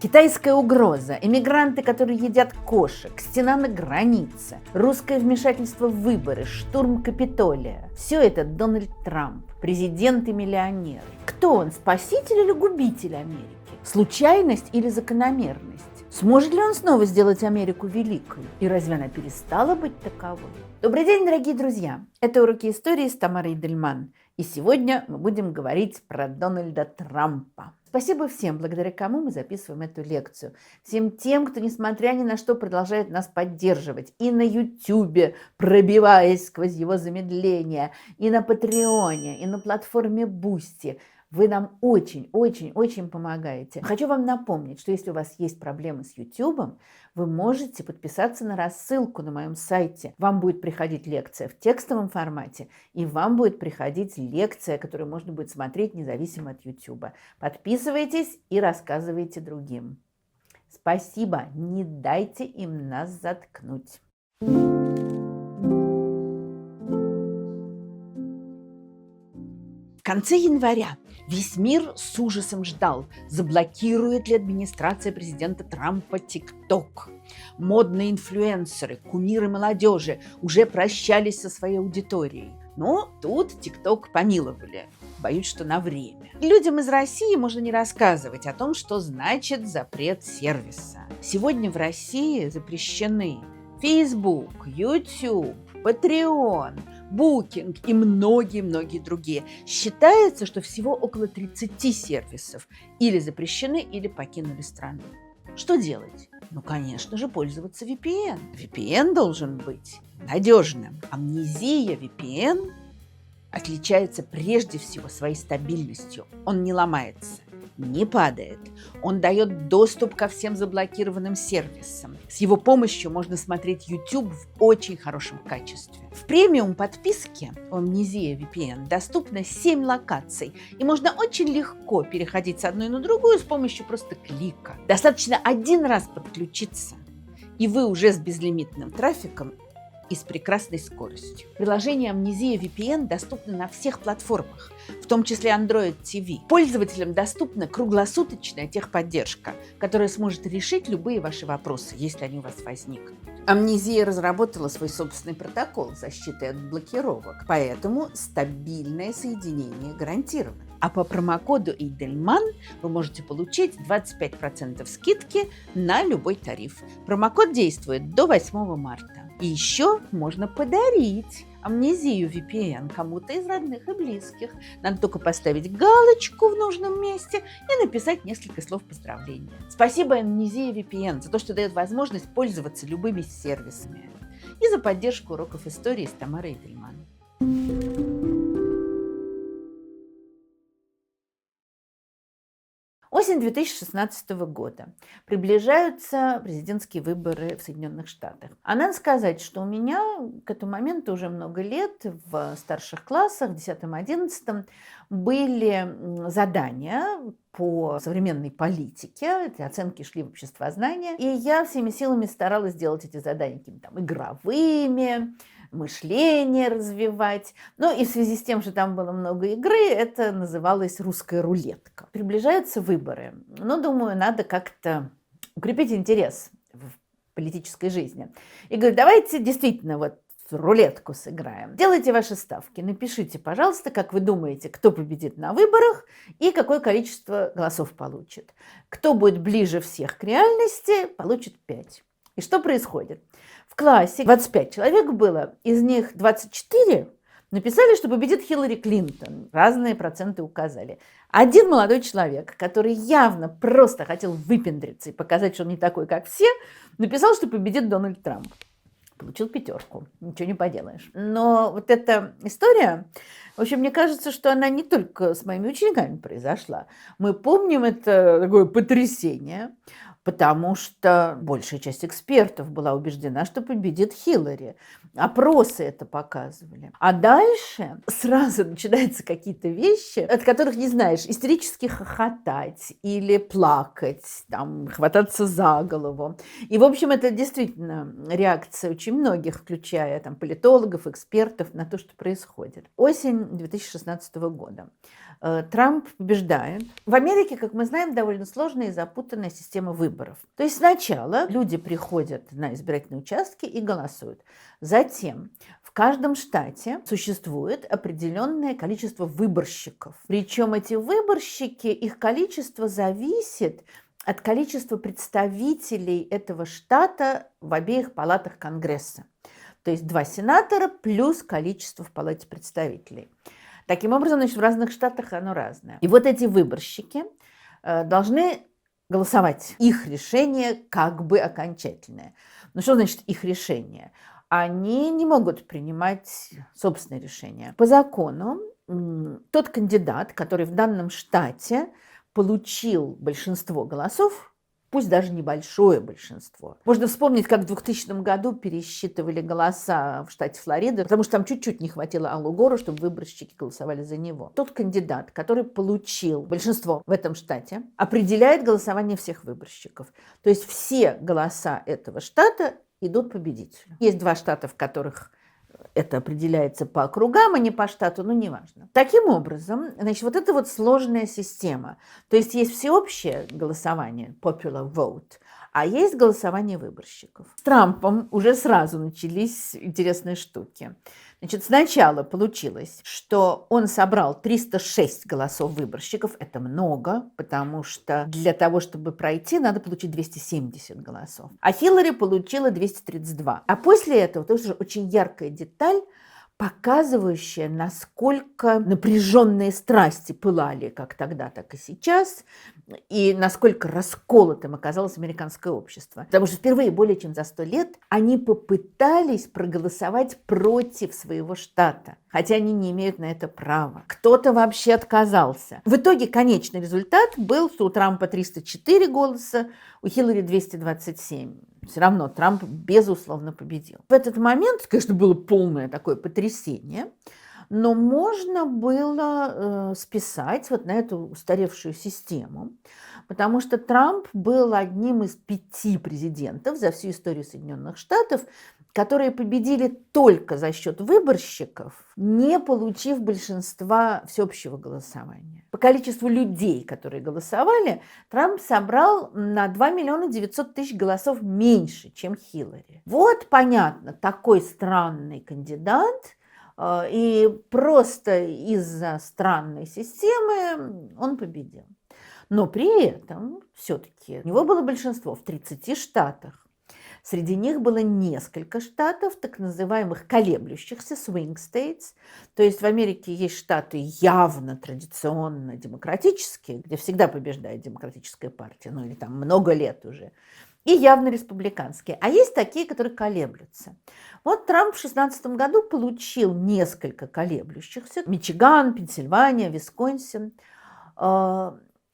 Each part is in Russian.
Китайская угроза, эмигранты, которые едят кошек, стена на границе, русское вмешательство в выборы, штурм Капитолия. Все это Дональд Трамп, президент и миллионер. Кто он, спаситель или губитель Америки? Случайность или закономерность? Сможет ли он снова сделать Америку великой? И разве она перестала быть таковой? Добрый день, дорогие друзья! Это «Уроки истории» с Тамарой Дельман. И сегодня мы будем говорить про Дональда Трампа. Спасибо всем, благодаря кому мы записываем эту лекцию. Всем тем, кто, несмотря ни на что, продолжает нас поддерживать. И на YouTube, пробиваясь сквозь его замедление, и на Патреоне, и на платформе Boosty. Вы нам очень помогаете. Хочу вам напомнить, что если у вас есть проблемы с YouTube, вы можете подписаться на рассылку на моем сайте. Вам будет приходить лекция в текстовом формате, и вам будет приходить лекция, которую можно будет смотреть независимо от YouTube. Подписывайтесь и рассказывайте другим. Спасибо, не дайте им нас заткнуть. В конце января весь мир с ужасом ждал, заблокирует ли администрация президента Трампа TikTok. Модные инфлюенсеры, кумиры молодежи уже прощались со своей аудиторией. Но тут TikTok помиловали. Боюсь, что на время. Людям из России можно не рассказывать о том, что значит запрет сервиса. Сегодня в России запрещены Facebook, YouTube, Patreon, Booking и многие другие. Считается, что всего около 30 сервисов или запрещены, или покинули страну. Что делать? Ну, конечно же, пользоваться VPN. VPN должен быть надежным. Амнезия VPN отличается прежде всего своей стабильностью. Он не ломается, не падает. Он дает доступ ко всем заблокированным сервисам. С его помощью можно смотреть YouTube в очень хорошем качестве. В премиум подписке у Amnesia VPN доступно 7 локаций, и можно очень легко переходить с одной на другую с помощью просто клика. Достаточно один раз подключиться, и вы уже с безлимитным трафиком и с прекрасной скоростью. Приложение Amnesia VPN доступно на всех платформах, в том числе Android TV. Пользователям доступна круглосуточная техподдержка, которая сможет решить любые ваши вопросы, если они у вас возникнут. Amnesia разработала свой собственный протокол защиты от блокировок, поэтому стабильное соединение гарантировано. А по промокоду Эйдельман вы можете получить 25% скидки на любой тариф. Промокод действует до 8 марта. И еще можно подарить Amnesia VPN кому-то из родных и близких. Надо только поставить галочку в нужном месте и написать несколько слов поздравления. Спасибо Amnesia VPN за то, что дает возможность пользоваться любыми сервисами. И за поддержку уроков истории с Тамарой Дельман. Осень 2016 года. Приближаются президентские выборы в Соединенных Штатах. А надо сказать, что у меня к этому моменту уже много лет в старших классах, 10-11, были задания по современной политике, эти оценки шли в обществознание, и я всеми силами старалась сделать эти задания какими-то игровыми, мышление развивать. Ну и в связи с тем, что там было много игры, это называлось русская рулетка. Приближаются выборы. Но, думаю, надо как-то укрепить интерес в политической жизни. И говорю, давайте действительно вот в рулетку сыграем. Делайте ваши ставки. Напишите, пожалуйста, как вы думаете, кто победит на выборах и какое количество голосов получит. Кто будет ближе всех к реальности, получит 5. И что происходит? В классе 25 человек было, из них 24 написали, что победит Хиллари Клинтон. Разные проценты указали. Один молодой человек, который явно просто хотел выпендриться и показать, что он не такой, как все, написал, что победит Дональд Трамп. Получил 5. Ничего не поделаешь. Но вот эта история, в общем, мне кажется, что она не только с моими учениками произошла. Мы помним это такое потрясение, потому что большая часть экспертов была убеждена, что победит Хиллари. Опросы это показывали. А дальше сразу начинаются какие-то вещи, от которых не знаешь, истерически хохотать или плакать, там, хвататься за голову. И, в общем, это действительно реакция очень многих, включая там, политологов, экспертов, на то, что происходит. Осень 2016 года. Трамп побеждает. В Америке, как мы знаем, довольно сложная и запутанная система выборов. То есть сначала люди приходят на избирательные участки и голосуют. Затем в каждом штате существует определенное количество выборщиков. Причем эти выборщики, их количество зависит от количества представителей этого штата в обеих палатах Конгресса. То есть 2 сенатора плюс количество в палате представителей. Таким образом, значит, в разных штатах оно разное. И вот эти выборщики должны голосовать. Их решение как бы окончательное. Но что значит их решение? Они не могут принимать собственные решения. По закону тот кандидат, который в данном штате получил большинство голосов, пусть даже небольшое большинство. Можно вспомнить, как в 2000 году пересчитывали голоса в штате Флорида, потому что там чуть-чуть не хватило Аллу Гору, чтобы выборщики голосовали за него. Тот кандидат, который получил большинство в этом штате, определяет голосование всех выборщиков. То есть все голоса этого штата идут победителю. Есть 2 штата, в которых это определяется по округам, а не по штату, но неважно. Таким образом, значит, вот это вот сложная система. То есть есть всеобщее голосование, popular vote, а есть голосование выборщиков. С Трампом уже сразу начались интересные штуки. Значит, сначала получилось, что он собрал 306 голосов выборщиков. Это много, потому что для того, чтобы пройти, надо получить 270 голосов. А Хиллари получила 232. А после этого тоже очень яркая деталь, показывающая, насколько напряженные страсти пылали как тогда, так и сейчас, и насколько расколотым оказалось американское общество. Потому что впервые более чем за 100 лет они попытались проголосовать против своего штата, хотя они не имеют на это права. Кто-то вообще отказался. В итоге конечный результат был, что у Трампа 304 голоса, у Хиллари 227. Все равно Трамп, безусловно, победил. В этот момент, конечно, было полное такое потрясение, но можно было списать вот на эту устаревшую систему, потому что Трамп был одним из 5 президентов за всю историю Соединенных Штатов, которые победили только за счет выборщиков, не получив большинства всеобщего голосования. По количеству людей, которые голосовали, Трамп собрал на 2 900 000 голосов меньше, чем Хиллари. Вот, понятно, такой странный кандидат, и просто из-за странной системы он победил. Но при этом все-таки у него было большинство в 30 штатах. Среди них было несколько штатов, так называемых колеблющихся, swing states. То есть в Америке есть штаты явно традиционно демократические, где всегда побеждает демократическая партия, ну или там много лет уже, и явно республиканские. А есть такие, которые колеблются. Вот Трамп в 2016 году получил несколько колеблющихся. Мичиган, Пенсильвания, Висконсин.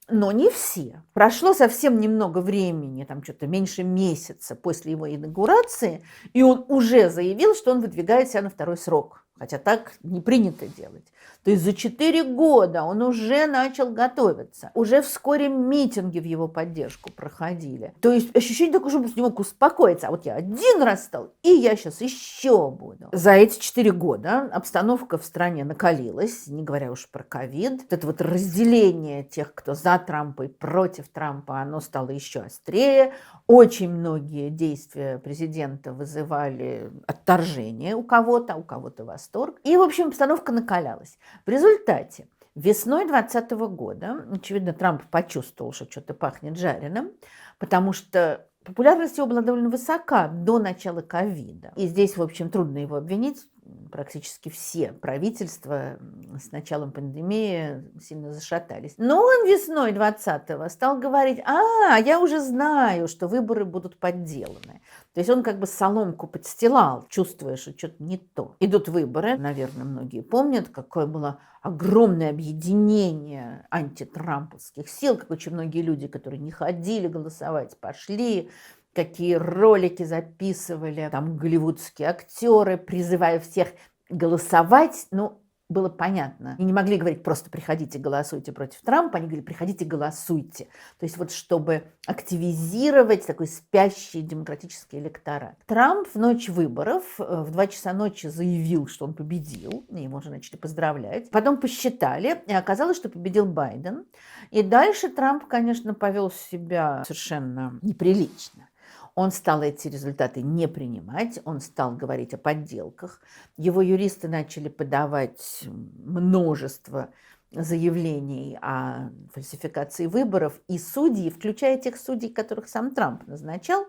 Но не все. Прошло совсем немного времени, там что-то меньше месяца после его инаугурации, и он уже заявил, что он выдвигает себя на 2-й срок. Хотя так не принято делать. То есть за 4 года он уже начал готовиться. Уже вскоре митинги в его поддержку проходили. То есть ощущение такое, что он не мог успокоиться. А вот я 1 раз стал, и я сейчас еще буду. За эти 4 года обстановка в стране накалилась, не говоря уж про ковид. Вот это вот разделение тех, кто за Трампа и против Трампа, оно стало еще острее. Очень многие действия президента вызывали отторжение у кого-то, а у кого-то восторг. И, в общем, обстановка накалялась. В результате весной 2020 года, очевидно, Трамп почувствовал, что что-то пахнет жареным, потому что популярность его была довольно высока до начала ковида. И здесь, в общем, трудно его обвинить. Практически все правительства с началом пандемии сильно зашатались. Но он весной 2020-го стал говорить: я уже знаю, что выборы будут подделаны. То есть он как бы соломку подстилал, чувствуя, что что-то не то. Идут выборы, наверное, многие помнят, какое было огромное объединение антитрамповских сил, как очень многие люди, которые не ходили голосовать, пошли, какие ролики записывали там голливудские актеры, призывая всех голосовать. Ну, было понятно. И не могли говорить просто приходите, голосуйте против Трампа, они говорили приходите, голосуйте. То есть вот чтобы активизировать такой спящий демократический электорат. Трамп в ночь выборов в 2 часа ночи заявил, что он победил, и его уже начали поздравлять. Потом посчитали, и оказалось, что победил Байден. И дальше Трамп, конечно, повел себя совершенно неприлично. Он стал эти результаты не принимать, он стал говорить о подделках. Его юристы начали подавать множество заявлений о фальсификации выборов, и судьи, включая тех судей, которых сам Трамп назначал,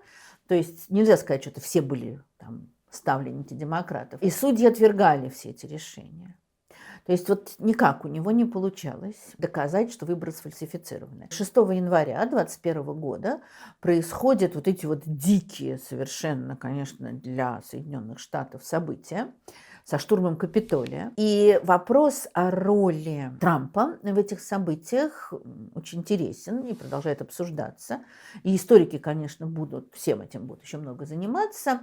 то есть нельзя сказать, что это все были там ставленники демократов, и судьи отвергали все эти решения. То есть вот никак у него не получалось доказать, что выборы сфальсифицированы. 6 января 2021 года происходят вот эти вот дикие совершенно, конечно, для Соединенных Штатов события со штурмом Капитолия. И вопрос о роли Трампа в этих событиях очень интересен и продолжает обсуждаться. И историки, конечно, всем этим будут еще много заниматься.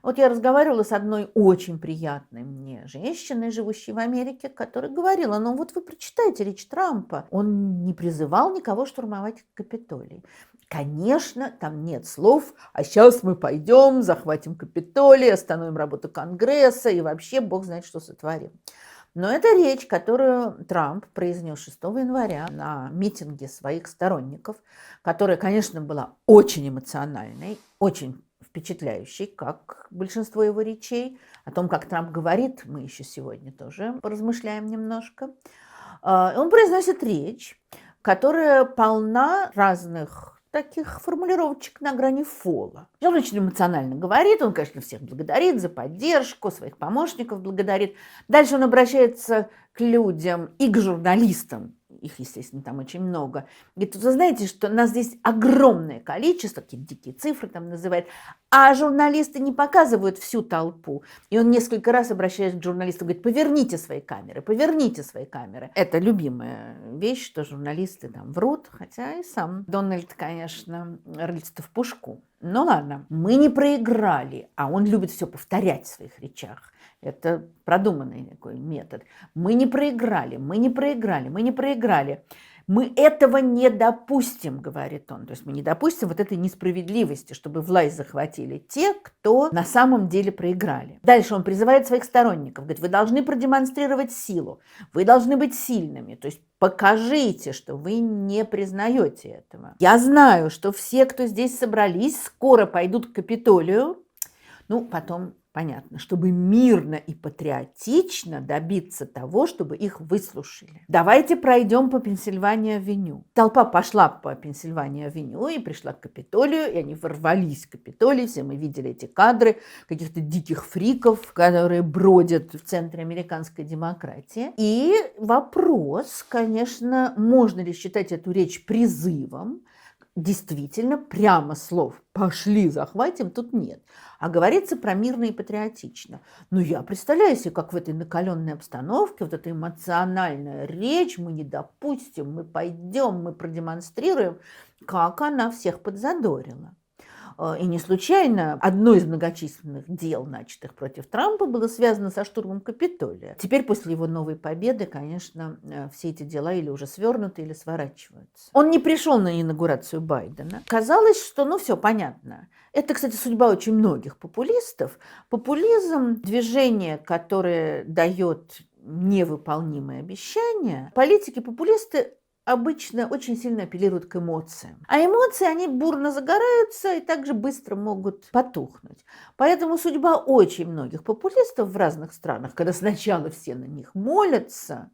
Вот я разговаривала с одной очень приятной мне женщиной, живущей в Америке, которая говорила, ну вот вы прочитайте речь Трампа, он не призывал никого штурмовать Капитолий. Конечно, там нет слов, а сейчас мы пойдем, захватим Капитолий, остановим работу Конгресса и вообще бог знает, что сотворим. Но это речь, которую Трамп произнес 6 января на митинге своих сторонников, которая, конечно, была очень эмоциональной, очень впечатляющей, как большинство его речей. О том, как Трамп говорит, мы еще сегодня тоже поразмышляем немножко. Он произносит речь, которая полна разных таких формулировочек на грани фола. Он очень эмоционально говорит, он, конечно, всех благодарит за поддержку, своих помощников благодарит. Дальше он обращается к людям и к журналистам, их, естественно, там очень много. Говорит, вы знаете, что нас здесь огромное количество, какие-то дикие цифры там называют, а журналисты не показывают всю толпу. И он несколько раз, обращаясь к журналистам, говорит, поверните свои камеры, поверните свои камеры. Это любимая вещь, что журналисты там врут, хотя и сам Дональд, конечно, рыльце-то в пушку. Ну ладно, мы не проиграли, а он любит все повторять в своих речах. Это продуманный такой метод. Мы не проиграли, мы не проиграли, мы не проиграли. Мы этого не допустим, говорит он. То есть мы не допустим вот этой несправедливости, чтобы власть захватили те, кто на самом деле проиграли. Дальше он призывает своих сторонников, говорит, вы должны продемонстрировать силу, вы должны быть сильными, то есть покажите, что вы не признаете этого. Я знаю, что все, кто здесь собрались, скоро пойдут к Капитолию, потом... Понятно, чтобы мирно и патриотично добиться того, чтобы их выслушали. Давайте пройдем по Пенсильвания-авеню. Толпа пошла по Пенсильвания-авеню и пришла к Капитолию, и они ворвались в Капитолий. Все мы видели эти кадры каких-то диких фриков, которые бродят в центре американской демократии. И вопрос, конечно, можно ли считать эту речь призывом? Действительно, прямо слов «пошли, захватим» тут нет. А говорится про мирно и патриотично. Но я представляю себе, как в этой накаленной обстановке, вот эта эмоциональная речь, мы не допустим, мы пойдем, мы продемонстрируем, как она всех подзадорила. И не случайно одно из многочисленных дел, начатых против Трампа, было связано со штурмом Капитолия. Теперь, после его новой победы, конечно, все эти дела или уже свернуты, или сворачиваются. Он не пришел на инаугурацию Байдена. Казалось, что, все понятно. Это, кстати, судьба очень многих популистов. Популизм – движение, которое дает невыполнимые обещания. Политики-популисты обычно очень сильно апеллируют к эмоциям. А эмоции, они бурно загораются и также быстро могут потухнуть. Поэтому судьба очень многих популистов в разных странах, когда сначала все на них молятся,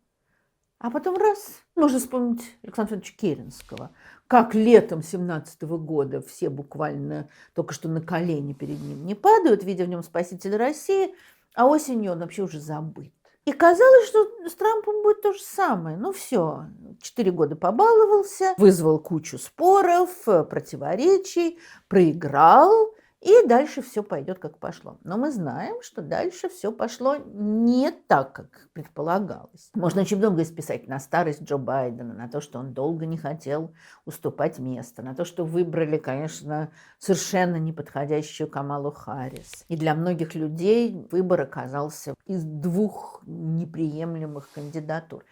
а потом раз. Можно вспомнить Александра Федоровича Керенского, как летом 1917 года все буквально только что на колени перед ним не падают, видя в нем спасителя России, а осенью он вообще уже забыт. И казалось, что с Трампом будет то же самое. Все, 4 года побаловался, вызвал кучу споров, противоречий, проиграл И дальше все пойдет как пошло. Но мы знаем, что дальше все пошло не так, как предполагалось. Можно очень много списать на старость Джо Байдена, на то, что он долго не хотел уступать место, на то, что выбрали, конечно, совершенно неподходящую Камалу Харрис. И для многих людей выбор оказался из двух неприемлемых кандидатур.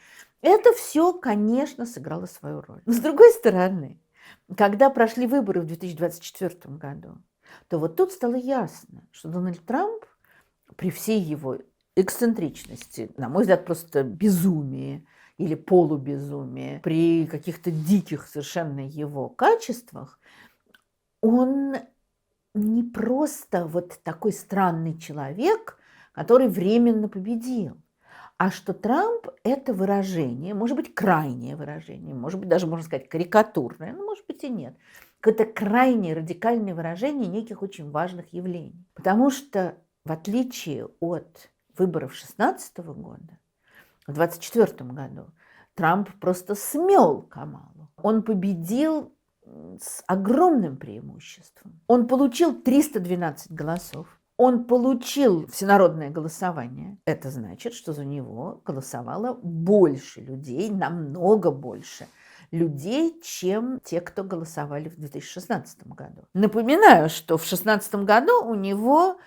Это все, конечно, сыграло свою роль. Но с другой стороны, когда прошли выборы в 2024 году, то вот тут стало ясно, что Дональд Трамп при всей его эксцентричности, на мой взгляд, просто безумие или полубезумие, при каких-то диких совершенно его качествах, он не просто вот такой странный человек, который временно победил, а что Трамп – это выражение, может быть, крайнее выражение, может быть, даже, можно сказать, карикатурное, но, может быть, и нет. Это крайне радикальное выражение неких очень важных явлений. Потому что, в отличие от выборов 2016 года, в 2024 году Трамп просто смел Камалу. Он победил с огромным преимуществом. Он получил 312 голосов. Он получил всенародное голосование. Это значит, что за него голосовало больше людей, намного больше людей, чем те, кто голосовали в 2016 году. Напоминаю, что в 2016 году у него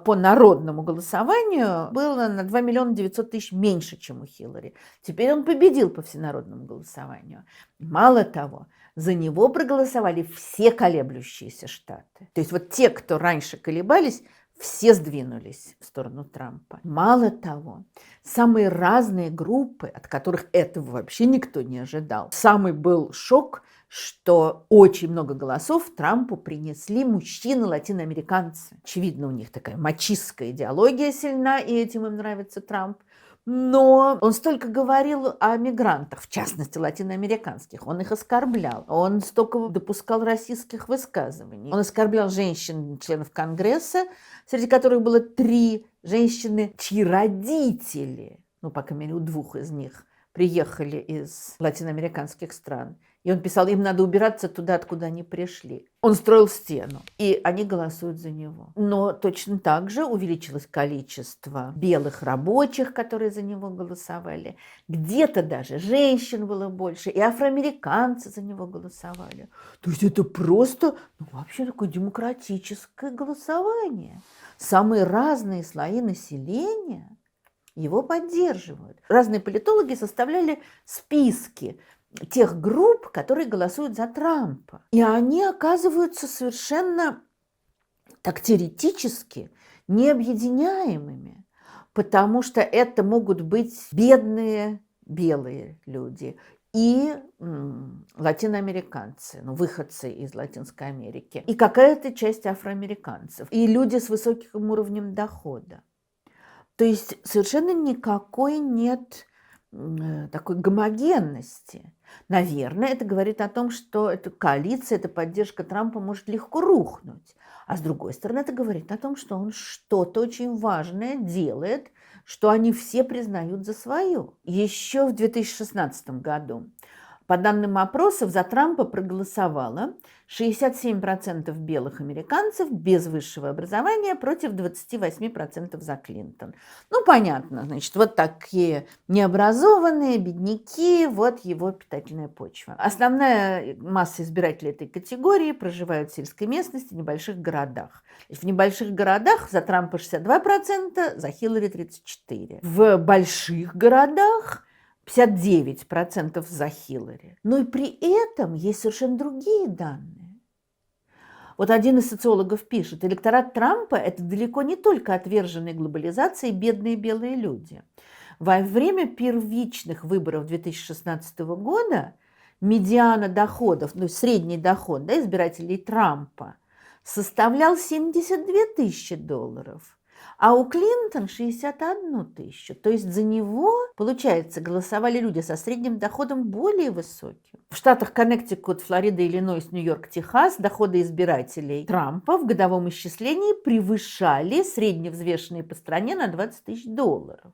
по народному голосованию было на 2 миллиона 900 тысяч меньше, чем у Хиллари. Теперь он победил по всенародному голосованию. Мало того, за него проголосовали все колеблющиеся штаты. То есть вот те, кто раньше колебались, все сдвинулись в сторону Трампа. Мало того, самые разные группы, от которых этого вообще никто не ожидал. Самый был шок, что очень много голосов Трампу принесли мужчины-латиноамериканцы. Очевидно, у них такая мачистская идеология сильна, и этим им нравится Трамп. Но он столько говорил о мигрантах, в частности, латиноамериканских. Он их оскорблял. Он столько допускал расистских высказываний. Он оскорблял женщин, членов Конгресса, среди которых было 3 женщины, чьи родители, ну, по крайней мере, у 2 из них, приехали из латиноамериканских стран. И он писал, им надо убираться туда, откуда они пришли. Он строил стену, и они голосуют за него. Но точно так же увеличилось количество белых рабочих, которые за него голосовали. Где-то даже женщин было больше, и афроамериканцы за него голосовали. То есть это просто вообще такое демократическое голосование. Самые разные слои населения его поддерживают. Разные политологи составляли списки тех групп, которые голосуют за Трампа. И они оказываются совершенно так теоретически необъединяемыми, потому что это могут быть бедные белые люди и латиноамериканцы, ну, выходцы из Латинской Америки, и какая-то часть афроамериканцев, и люди с высоким уровнем дохода. То есть совершенно никакой нет такой гомогенности. Наверное, это говорит о том, что эта коалиция, эта поддержка Трампа может легко рухнуть. А с другой стороны, это говорит о том, что он что-то очень важное делает, что они все признают за свое. Еще в 2016 году, по данным опросов, за Трампа проголосовало 67% белых американцев без высшего образования против 28% за Клинтон. Ну, понятно, значит, вот такие необразованные бедняки, вот его питательная почва. Основная масса избирателей этой категории проживают в сельской местности, в небольших городах. В небольших городах за Трампа 62%, за Хиллари 34%. В больших городах 59% за Хиллари. Но и при этом есть совершенно другие данные. Вот один из социологов пишет, электорат Трампа – это далеко не только отверженные глобализацией бедные белые люди. Во время первичных выборов 2016 года медиана доходов, ну, средний доход, да, избирателей Трампа составлял $72 тысячи, а у Клинтон 61 тысячу. То есть за него, получается, голосовали люди со средним доходом более высоким. В штатах Коннектикут, Флорида, Иллинойс, Нью-Йорк, Техас доходы избирателей Трампа в годовом исчислении превышали средневзвешенные по стране на $20 тысяч.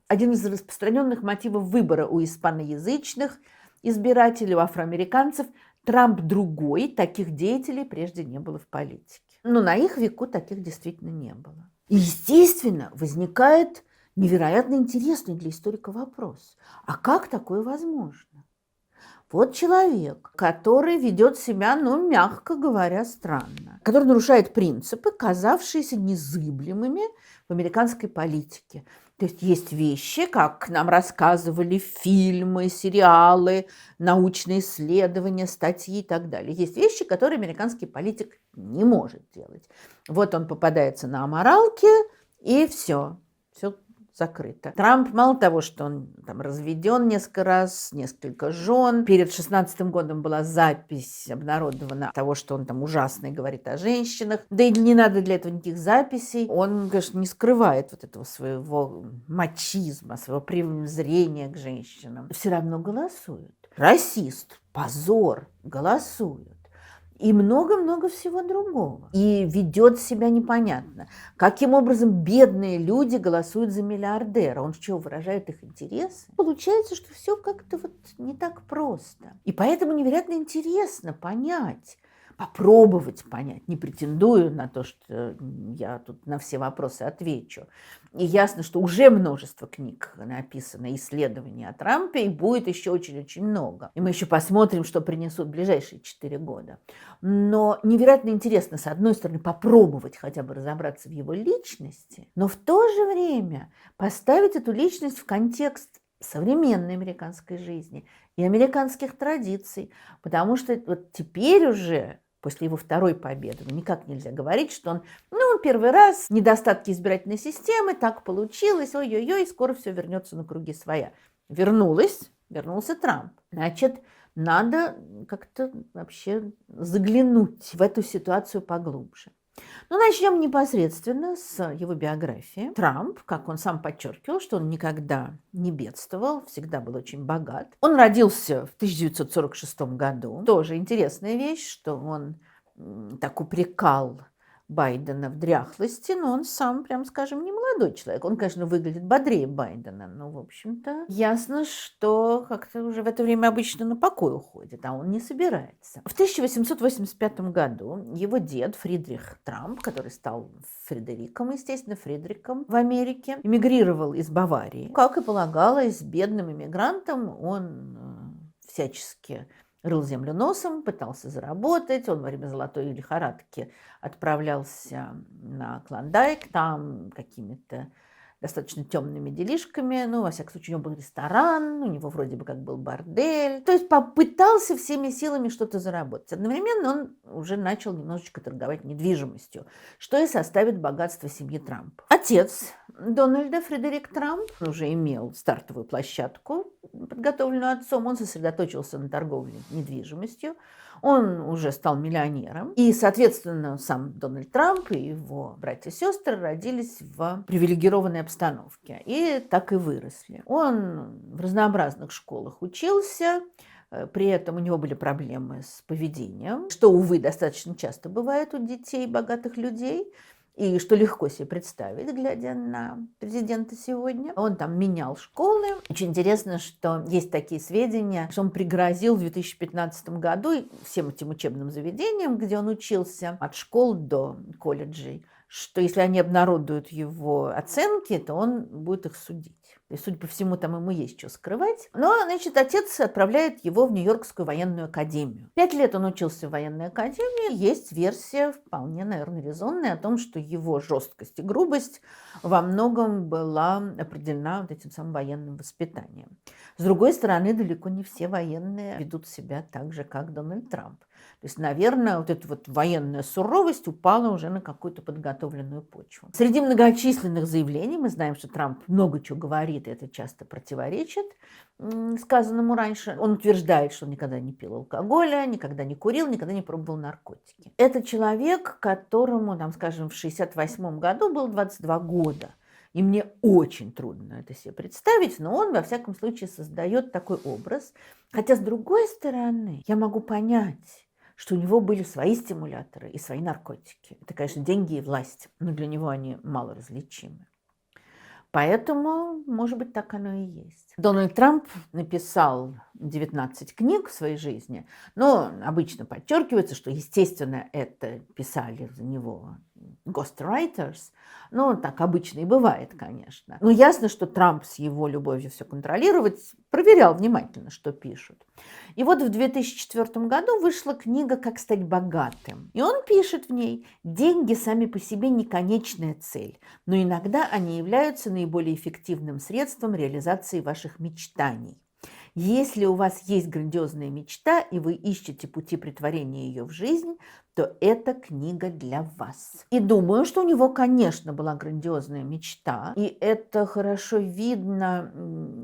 Один из распространенных мотивов выбора у испаноязычных избирателей, у афроамериканцев – Трамп другой, таких деятелей прежде не было в политике. Но на их веку таких действительно не было. И, естественно, возникает невероятно интересный для историка вопрос. А как такое возможно? Вот человек, который ведет себя, ну, мягко говоря, странно, который нарушает принципы, казавшиеся незыблемыми в американской политике. То есть вещи, как нам рассказывали фильмы, сериалы, научные исследования, статьи и так далее. Есть вещи, которые американский политик не может делать. Вот он попадается на аморалке, и все закрыто. Трамп, мало того, что он там разведен несколько раз, несколько жен. Перед 16-м годом была запись обнародована того, что он там ужасно говорит о женщинах. Да и не надо для этого никаких записей. Он, конечно, не скрывает вот этого своего мачизма, своего презрения к женщинам. Все равно голосуют. Расист, позор, голосуют. И много-много всего другого. И ведет себя непонятно. Каким образом бедные люди голосуют за миллиардера? Он что, выражает их интересы? Получается, что все как-то вот не так просто. И поэтому невероятно интересно понять, попробовать понять. Не претендую на то, что я тут на все вопросы отвечу. И ясно, что уже множество книг написано, исследований о Трампе, и будет еще очень-очень много. И мы еще посмотрим, что принесут ближайшие 4 года. Но невероятно интересно, с одной стороны, попробовать хотя бы разобраться в его личности, но в то же время поставить эту личность в контекст современной американской жизни и американских традиций. Потому что вот теперь уже, после его второй победы, никак нельзя говорить, что он, первый раз, недостатки избирательной системы, так получилось, ой-ой-ой, скоро все вернется на круги своя. Вернулся Трамп. Значит, надо как-то вообще заглянуть в эту ситуацию поглубже. Начнем непосредственно с его биографии. Трамп, как он сам подчеркивал, что он никогда не бедствовал, всегда был очень богат. Он родился в 1946 году. Тоже интересная вещь, что он так упрекал Байдена в дряхлости, но он сам, прям скажем, не молодой человек. Он, конечно, выглядит бодрее Байдена, но, в общем-то, ясно, что как-то уже в это время обычно на покой уходит, а он не собирается. В 1885 году его дед Фридрих Трамп, который стал Фредериком, естественно, Фридриком в Америке, эмигрировал из Баварии. Как и полагалось, бедным эмигрантам он всячески рыл землю носом, пытался заработать. Он во время золотой лихорадки отправлялся на Клондайк, там какими-то достаточно темными делишками. Во всяком случае, у него был ресторан, у него вроде бы как был бордель. То есть попытался всеми силами что-то заработать. Одновременно он уже начал немножечко торговать недвижимостью, что и составит богатство семьи Трампа. Отец Дональда, Фредерик Трамп, уже имел стартовую площадку, подготовленную отцом. Он сосредоточился на торговле недвижимостью. Он уже стал миллионером. И, соответственно, сам Дональд Трамп и его братья и сестры родились в привилегированной обстановке. И так и выросли. Он в разнообразных школах учился. При этом у него были проблемы с поведением, что, увы, достаточно часто бывает у детей богатых людей. И что легко себе представить, глядя на президента сегодня. Он там менял школы. Очень интересно, что есть такие сведения, что он пригрозил в 2015 году всем этим учебным заведениям, где он учился, от школ до колледжей, что если они обнародуют его оценки, то он будет их судить. То есть, судя по всему, там ему есть что скрывать. Но, отец отправляет его в Нью-Йоркскую военную академию. 5 лет он учился в военной академии. Есть версия, вполне, наверное, резонная, о том, что его жесткость и грубость во многом была определена вот этим самым военным воспитанием. С другой стороны, далеко не все военные ведут себя так же, как Дональд Трамп. То есть, наверное, вот эта вот военная суровость упала уже на какую-то подготовленную почву. Среди многочисленных заявлений мы знаем, что Трамп много чего говорит, и это часто противоречит сказанному раньше. Он утверждает, что он никогда не пил алкоголя, никогда не курил, никогда не пробовал наркотики. Это человек, которому, скажем, в 1968 году было 22 года. И мне очень трудно это себе представить, но он, во всяком случае, создает такой образ. Хотя, с другой стороны, я могу понять, что у него были свои стимуляторы и свои наркотики. Это, конечно, деньги и власть, но для него они мало различимы. Поэтому, может быть, так оно и есть. Дональд Трамп написал 19 книг в своей жизни, но обычно подчеркивается, что, естественно, это писали за него ghostwriters. Ну, так обычно и бывает, конечно. Но ясно, что Трамп с его любовью все контролировать проверял внимательно, что пишут. И вот в 2004 году вышла книга «Как стать богатым». И он пишет в ней: «Деньги сами по себе не конечная цель, но иногда они являются наиболее эффективным средством реализации ваших мечтаний. Если у вас есть грандиозная мечта, и вы ищете пути претворения ее в жизнь, то эта книга для вас». И думаю, что у него, конечно, была грандиозная мечта, и это хорошо видно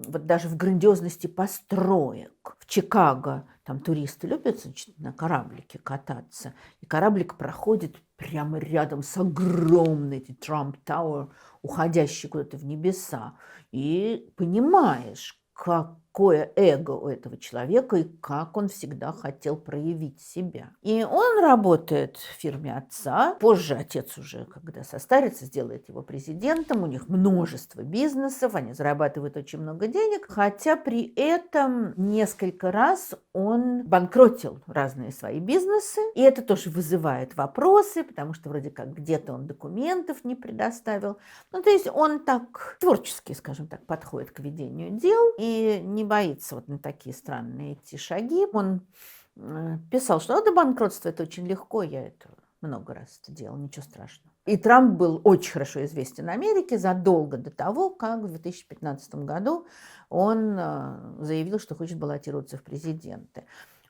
вот даже в грандиозности построек. В Чикаго там туристы любят, значит, на кораблике кататься, и кораблик проходит прямо рядом с огромной Трамп Тауэр, уходящей куда-то в небеса, и понимаешь, какое эго у этого человека и как он всегда хотел проявить себя. И он работает в фирме отца. Позже отец уже, когда состарится, сделает его президентом. У них множество бизнесов, они зарабатывают очень много денег, хотя при этом несколько раз он банкротил разные свои бизнесы. И это тоже вызывает вопросы, потому что вроде как где-то он документов не предоставил. Ну, то есть он так творчески, скажем так, подходит к ведению дел и не боится вот на такие странные идти шаги. Он писал, что до банкротства это очень легко, я это много раз делал, ничего страшного. И Трамп был очень хорошо известен Америке задолго до того, как в 2015 году он заявил, что хочет баллотироваться в президенты.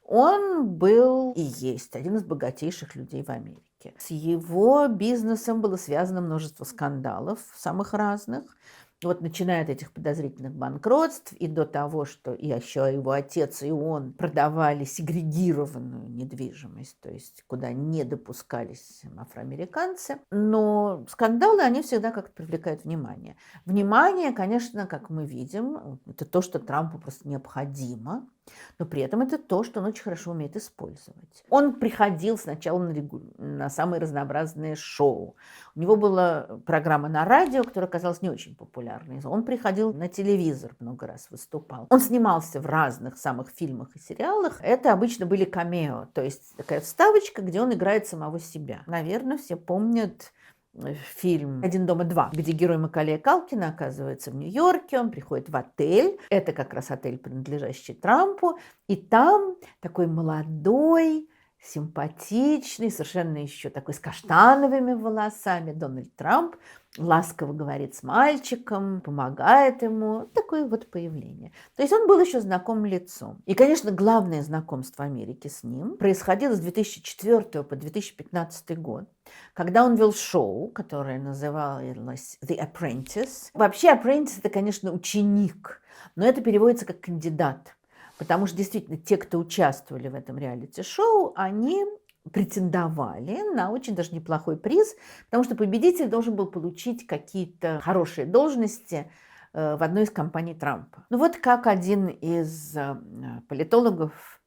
Он был и есть один из богатейших людей в Америке. С его бизнесом было связано множество скандалов самых разных. Вот начиная от этих подозрительных банкротств и до того, что и еще его отец и он продавали сегрегированную недвижимость, то есть куда не допускались афроамериканцы. Но скандалы, они всегда как-то привлекают внимание. Внимание, конечно, как мы видим, это то, что Трампу просто необходимо, но при этом это то, что он очень хорошо умеет использовать. Он приходил сначала на самые разнообразные шоу. У него была программа на радио, которая оказалась не очень популярной. Он приходил на телевизор, много раз выступал. Он снимался в разных самых фильмах и сериалах. Это обычно были камео, то есть такая вставочка, где он играет самого себя. Наверное, все помнят фильм «Один дома два», где герой Маколея Калкина оказывается в Нью-Йорке, он приходит в отель, это как раз отель, принадлежащий Трампу, и там такой молодой, симпатичный, совершенно еще такой с каштановыми волосами Дональд Трамп ласково говорит с мальчиком, помогает ему. Такое вот появление. То есть он был еще знакомым лицом. И, конечно, главное знакомство Америки с ним происходило с 2004 по 2015 год, когда он вел шоу, которое называлось The Apprentice. Вообще Apprentice – это, конечно, ученик, но это переводится как кандидат. Потому что действительно те, кто участвовали в этом реалити-шоу, они претендовали на очень даже неплохой приз, потому что победитель должен был получить какие-то хорошие должности в одной из компаний Трампа. Ну вот как один из политологов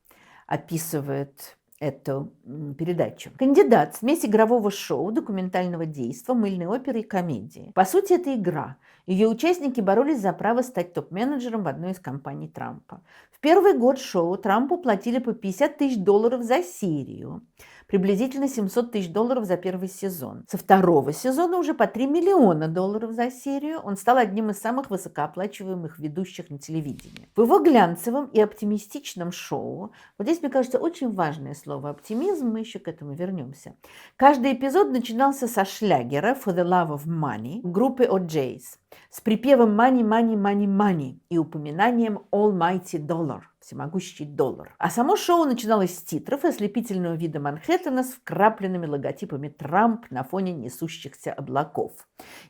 описывает эту передачу. Кандидат – смесь игрового шоу, документального действа, мыльной оперы и комедии. По сути, это игра. Ее участники боролись за право стать топ-менеджером в одной из компаний Трампа. В первый год шоу Трампу платили по $50 000 за серию, приблизительно $700 000 за первый сезон. Со второго сезона уже по $3 миллиона за серию. Он стал одним из самых высокооплачиваемых ведущих на телевидении. В его глянцевом и оптимистичном шоу, вот здесь, мне кажется, очень важное слово «оптимизм», мы еще к этому вернемся. Каждый эпизод начинался со шлягера «For the Love of Money» группы OJs с припевом «Money, money, money, money» и упоминанием «Almighty Dollar», всемогущий доллар. А само шоу начиналось с титров и ослепительного вида Манхэттена с вкрапленными логотипами Трамп на фоне несущихся облаков.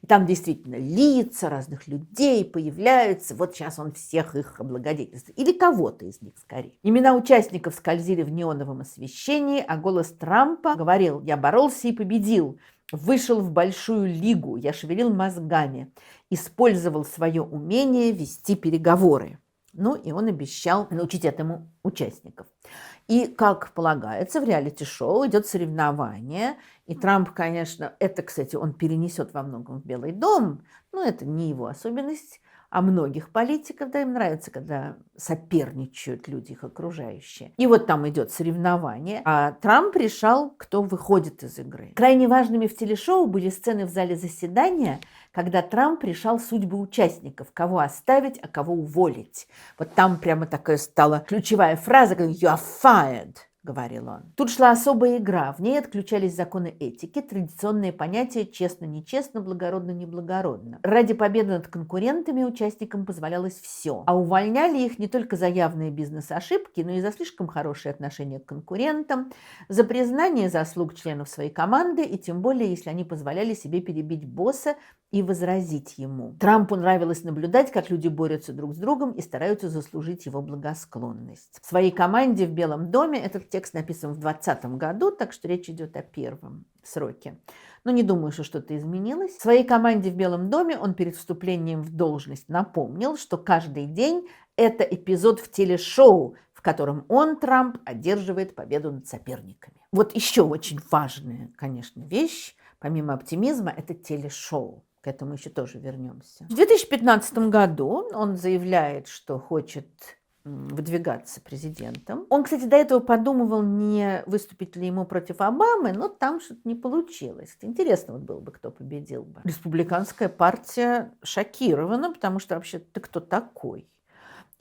И там действительно лица разных людей появляются. Вот сейчас он всех их облагодетельствует. Или кого-то из них скорее. Имена участников скользили в неоновом освещении, а голос Трампа говорил: «Я боролся и победил. Вышел в большую лигу, я шевелил мозгами, использовал свое умение вести переговоры». Ну, и он обещал научить этому участников. И, как полагается, в реалити-шоу идет соревнование. И Трамп, конечно, это, кстати, он перенесет во многом в Белый дом, но это не его особенность. А многих политиков, да, им нравится, когда соперничают люди, их окружающие. И вот там идет соревнование, а Трамп решал, кто выходит из игры. Крайне важными в телешоу были сцены в зале заседания, когда Трамп решал судьбы участников, кого оставить, а кого уволить. Вот там прямо такая стала ключевая фраза, «You are fired», говорил он. Тут шла особая игра, в ней отключались законы этики, традиционные понятия честно-нечестно, благородно-неблагородно. Ради победы над конкурентами участникам позволялось все. А увольняли их не только за явные бизнес-ошибки, но и за слишком хорошие отношения к конкурентам, за признание заслуг членов своей команды, и тем более, если они позволяли себе перебить босса и возразить ему. Трампу нравилось наблюдать, как люди борются друг с другом и стараются заслужить его благосклонность. В своей команде в Белом доме этот текст написан в 2020 году, так что речь идет о первом сроке. Но не думаю, что что-то изменилось. В своей команде в Белом доме он перед вступлением в должность напомнил, что каждый день это эпизод в телешоу, в котором он, Трамп, одерживает победу над соперниками. Вот еще очень важная, конечно, вещь, помимо оптимизма, это телешоу. К этому еще тоже вернемся. В 2015 году он заявляет, что хочет выдвигаться президентом. Он, кстати, до этого подумывал, не выступить ли ему против Обамы, но там что-то не получилось. Интересно вот было бы, кто победил бы. Республиканская партия шокирована, потому что вообще ты кто такой?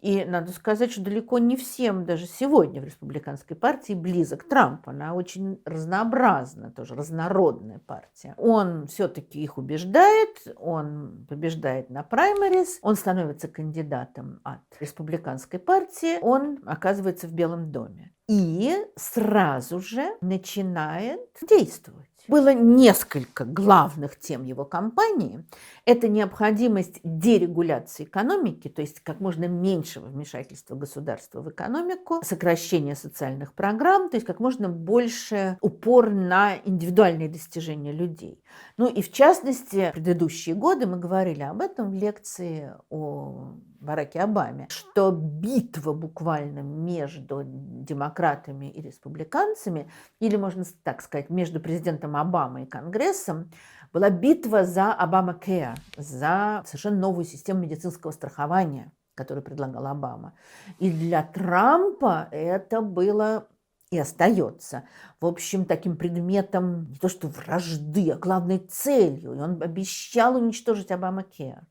И надо сказать, что далеко не всем даже сегодня в республиканской партии близок Трамп. Она очень разнообразна, тоже разнородная партия. Он все-таки их убеждает, он побеждает на праймерис, он становится кандидатом от республиканской партии, он оказывается в Белом доме. И сразу же начинает действовать. Было несколько главных тем его кампании. Это необходимость дерегуляции экономики, то есть как можно меньшего вмешательства государства в экономику, сокращение социальных программ, то есть как можно больше упор на индивидуальные достижения людей. Ну и в частности, в предыдущие годы мы говорили об этом в лекции о Бараке Обаме, что битва буквально между демократами и республиканцами, или, можно так сказать, между президентом Обамой и Конгрессом, была битва за Обамакеа, за совершенно новую систему медицинского страхования, которую предлагал Обама. И для Трампа это было и остается, в общем, таким предметом не то что вражды, а главной целью. И он обещал уничтожить Обамакеа.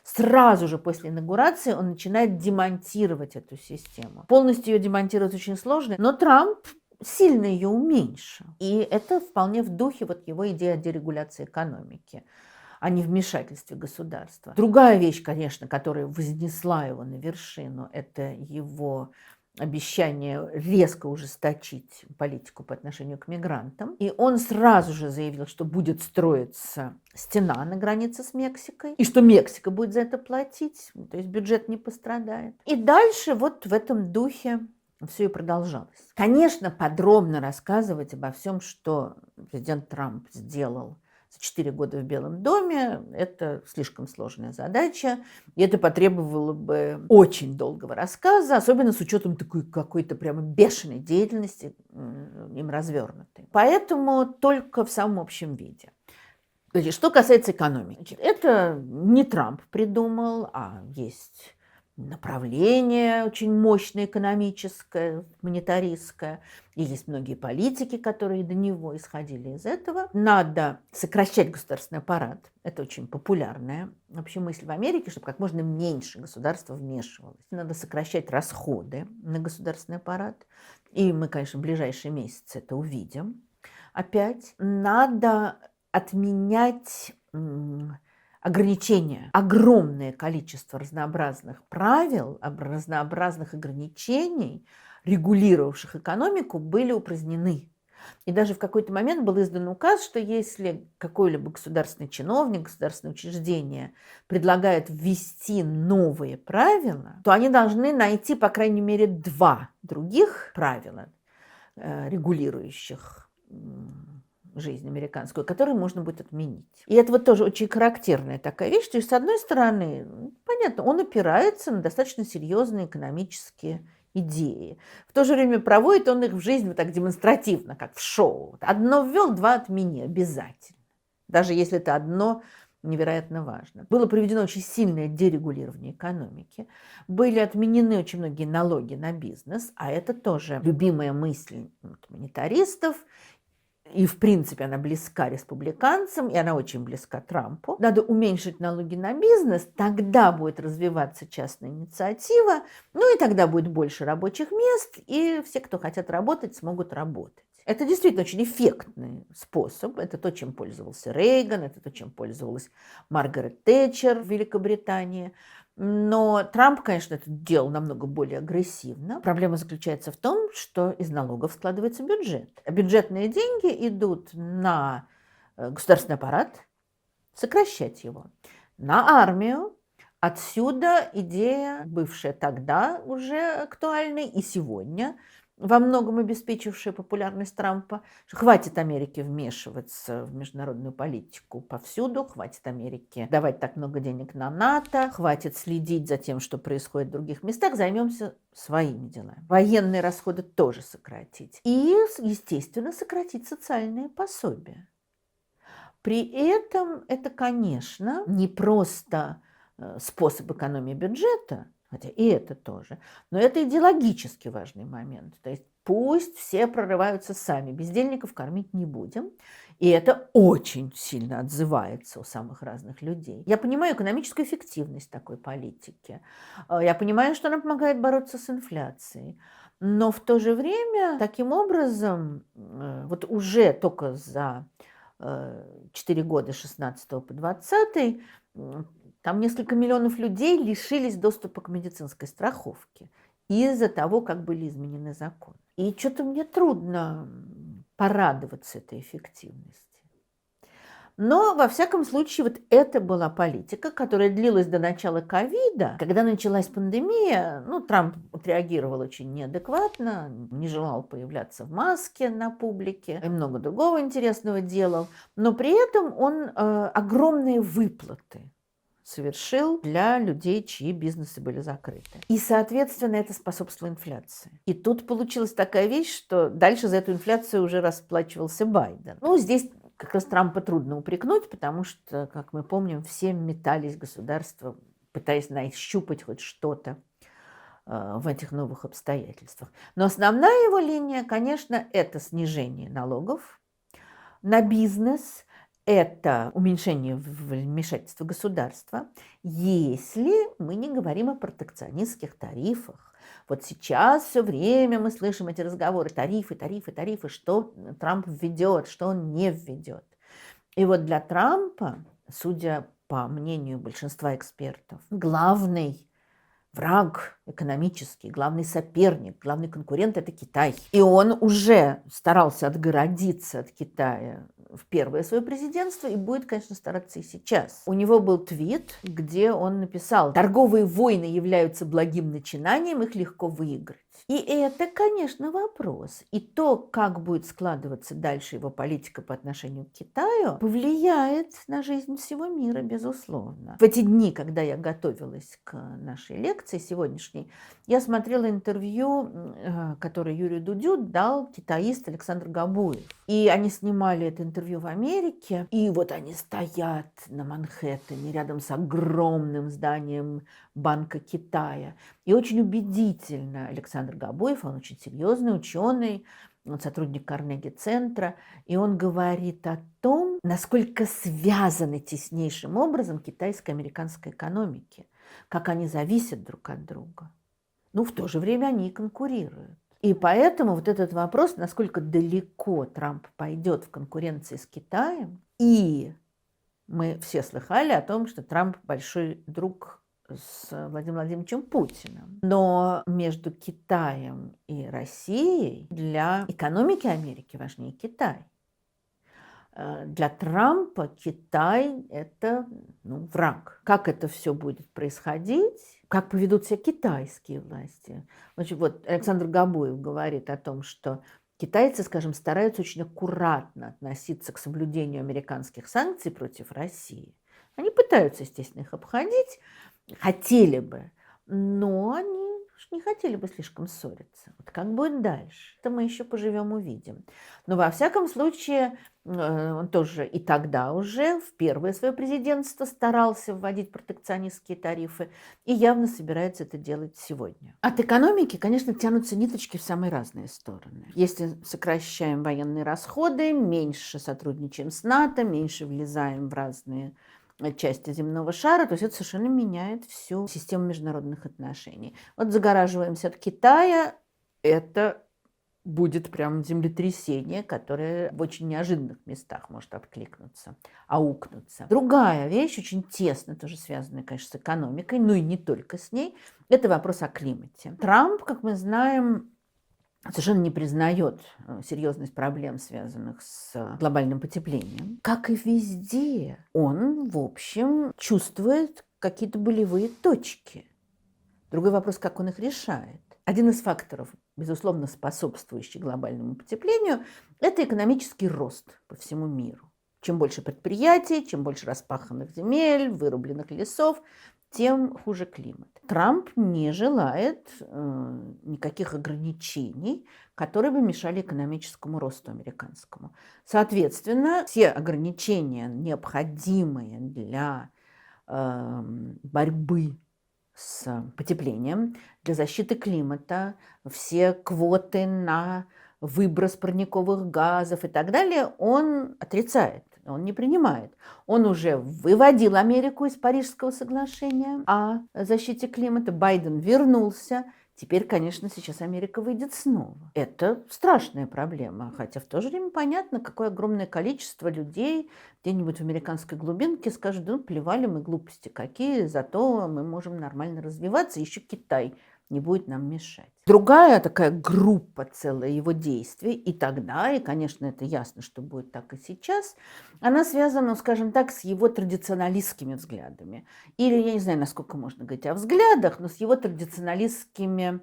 Сразу же после инаугурации он начинает демонтировать эту систему. Полностью ее демонтировать очень сложно, но Трамп сильно ее уменьшил. И это вполне в духе вот его идеи о дерегуляции экономики, а не вмешательстве государства. Другая вещь, конечно, которая вознесла его на вершину, это его обещание резко ужесточить политику по отношению к мигрантам. И он сразу же заявил, что будет строиться стена на границе с Мексикой, и что Мексика будет за это платить, то есть бюджет не пострадает. И дальше вот в этом духе все и продолжалось. Конечно, подробно рассказывать обо всем, что президент Трамп сделал за 4 года в Белом доме, это слишком сложная задача, и это потребовало бы очень долгого рассказа, особенно с учетом такой какой-то прямо бешеной деятельности, им развернутой. Поэтому только в самом общем виде. Значит, что касается экономики, это не Трамп придумал, а есть направление очень мощное экономическое, монетаристское. И есть многие политики, которые до него исходили из этого. Надо сокращать государственный аппарат. Это очень популярная вообще мысль в Америке, чтобы как можно меньше государства вмешивалось. Надо сокращать расходы на государственный аппарат. И мы, конечно, в ближайшие месяцы это увидим. Опять надо отменять ограничения. Огромное количество разнообразных правил, разнообразных ограничений, регулировавших экономику, были упразднены. И даже в какой-то момент был издан указ, что если какой-либо государственный чиновник, государственное учреждение предлагает ввести новые правила, то они должны найти, по крайней мере, 2 других правила, регулирующих жизнь американскую, которую можно будет отменить. И это вот тоже очень характерная такая вещь, то есть, с одной стороны, понятно, он опирается на достаточно серьезные экономические идеи. В то же время проводит он их в жизнь вот так демонстративно, как в шоу. Одно ввел, два отмени обязательно. Даже если это одно невероятно важно. Было проведено очень сильное дерегулирование экономики. Были отменены очень многие налоги на бизнес, а это тоже любимая мысль монетаристов. И, в принципе, она близка республиканцам, и она очень близка Трампу. Надо уменьшить налоги на бизнес, тогда будет развиваться частная инициатива, ну и тогда будет больше рабочих мест, и все, кто хотят работать, смогут работать. Это действительно очень эффектный способ. Это то, чем пользовался Рейган, это то, чем пользовалась Маргарет Тэтчер в Великобритании. Но Трамп, конечно, это делал намного более агрессивно. Проблема заключается в том, что из налогов складывается бюджет. А бюджетные деньги идут на государственный аппарат, сокращать его, на армию. Отсюда идея, бывшая тогда уже актуальной и сегодня, во многом обеспечившая популярность Трампа, что хватит Америке вмешиваться в международную политику повсюду, хватит Америке давать так много денег на НАТО, хватит следить за тем, что происходит в других местах, займемся своими делами. Военные расходы тоже сократить. И, естественно, сократить социальные пособия. При этом это, конечно, не просто способ экономии бюджета, хотя и это тоже, но это идеологически важный момент. То есть пусть все прорываются сами, бездельников кормить не будем. И это очень сильно отзывается у самых разных людей. Я понимаю экономическую эффективность такой политики. Я понимаю, что она помогает бороться с инфляцией. Но в то же время, таким образом, вот уже только за 4 года, с 16 по 20, там несколько миллионов людей лишились доступа к медицинской страховке из-за того, как были изменены законы. И что-то мне трудно порадоваться этой эффективности. Но, во всяком случае, вот это была политика, которая длилась до начала ковида. Когда началась пандемия, Трамп отреагировал очень неадекватно, не желал появляться в маске на публике и много другого интересного делал. Но при этом он огромные выплаты совершил для людей, чьи бизнесы были закрыты. И, соответственно, это способствовало инфляции. И тут получилась такая вещь, что дальше за эту инфляцию уже расплачивался Байден. Здесь как раз Трампа трудно упрекнуть, потому что, как мы помним, все метались государства, пытаясь нащупать хоть что-то в этих новых обстоятельствах. Но основная его линия, конечно, это снижение налогов на бизнес, это уменьшение вмешательства государства, если мы не говорим о протекционистских тарифах. Вот сейчас все время мы слышим эти разговоры: тарифы, тарифы, тарифы, что Трамп введет, что он не введет. И вот для Трампа, судя по мнению большинства экспертов, главный враг экономический, главный соперник, главный конкурент – это Китай. И он уже старался отгородиться от Китая в первое свое президентство и будет, конечно, стараться и сейчас. У него был твит, где он написал: «Торговые войны являются благим начинанием, их легко выиграть». И это, конечно, вопрос. И то, как будет складываться дальше его политика по отношению к Китаю, повлияет на жизнь всего мира, безусловно. В эти дни, когда я готовилась к нашей лекции сегодняшней, я смотрела интервью, которое Юрию Дудю дал китаист Александр Габуев. И они снимали это интервью в Америке, и вот они стоят на Манхэттене рядом с огромным зданием Банка Китая. И очень убедительно Александр Габуев, он очень серьезный ученый, он сотрудник Карнеги-центра, и он говорит о том, насколько связаны теснейшим образом китайская и американская экономики, как они зависят друг от друга. В то же время они и конкурируют. И поэтому вот этот вопрос, насколько далеко Трамп пойдет в конкуренции с Китаем, и мы все слыхали о том, что Трамп большой друг с Владимиром Владимировичем Путиным. Но между Китаем и Россией для экономики Америки важнее Китай. Для Трампа Китай – это враг. Как это все будет происходить, как поведут себя китайские власти. Вот Александр Габуев говорит о том, что китайцы, скажем, стараются очень аккуратно относиться к соблюдению американских санкций против России. Они пытаются, естественно, их обходить, хотели бы, но они что не хотели бы слишком ссориться. Вот как будет дальше? Это мы еще поживем, увидим. Но во всяком случае, он тоже и тогда уже в первое свое президентство старался вводить протекционистские тарифы и явно собирается это делать сегодня. От экономики, конечно, тянутся ниточки в самые разные стороны. Если сокращаем военные расходы, меньше сотрудничаем с НАТО, меньше влезаем в разные части земного шара, то есть это совершенно меняет всю систему международных отношений. Вот загораживаемся от Китая, это будет прям землетрясение, которое в очень неожиданных местах может откликнуться, аукнуться. Другая вещь, очень тесно тоже связанная, конечно, с экономикой, но и не только с ней, это вопрос о климате. Трамп, как мы знаем, совершенно не признает серьезность проблем, связанных с глобальным потеплением. Как и везде, он, в общем, чувствует какие-то болевые точки. Другой вопрос, как он их решает. Один из факторов, безусловно, способствующий глобальному потеплению, это экономический рост по всему миру. Чем больше предприятий, чем больше распаханных земель, вырубленных лесов, тем хуже климат. Трамп не желает никаких ограничений, которые бы мешали экономическому росту американскому. Соответственно, все ограничения, необходимые для борьбы с потеплением, для защиты климата, все квоты на выброс парниковых газов и так далее, он отрицает, он не принимает. Он уже выводил Америку из Парижского соглашения о защите климата, Байден вернулся. Теперь, конечно, сейчас Америка выйдет снова. Это страшная проблема, хотя в то же время понятно, какое огромное количество людей где-нибудь в американской глубинке скажут, ну, плевали мы, глупости какие, зато мы можем нормально развиваться, еще Китай не будет нам мешать. Другая такая группа целая его действий, и тогда, и, конечно, это ясно, что будет так и сейчас, она связана, скажем так, с его традиционалистскими взглядами. Или, я не знаю, насколько можно говорить о взглядах, но с его традиционалистскими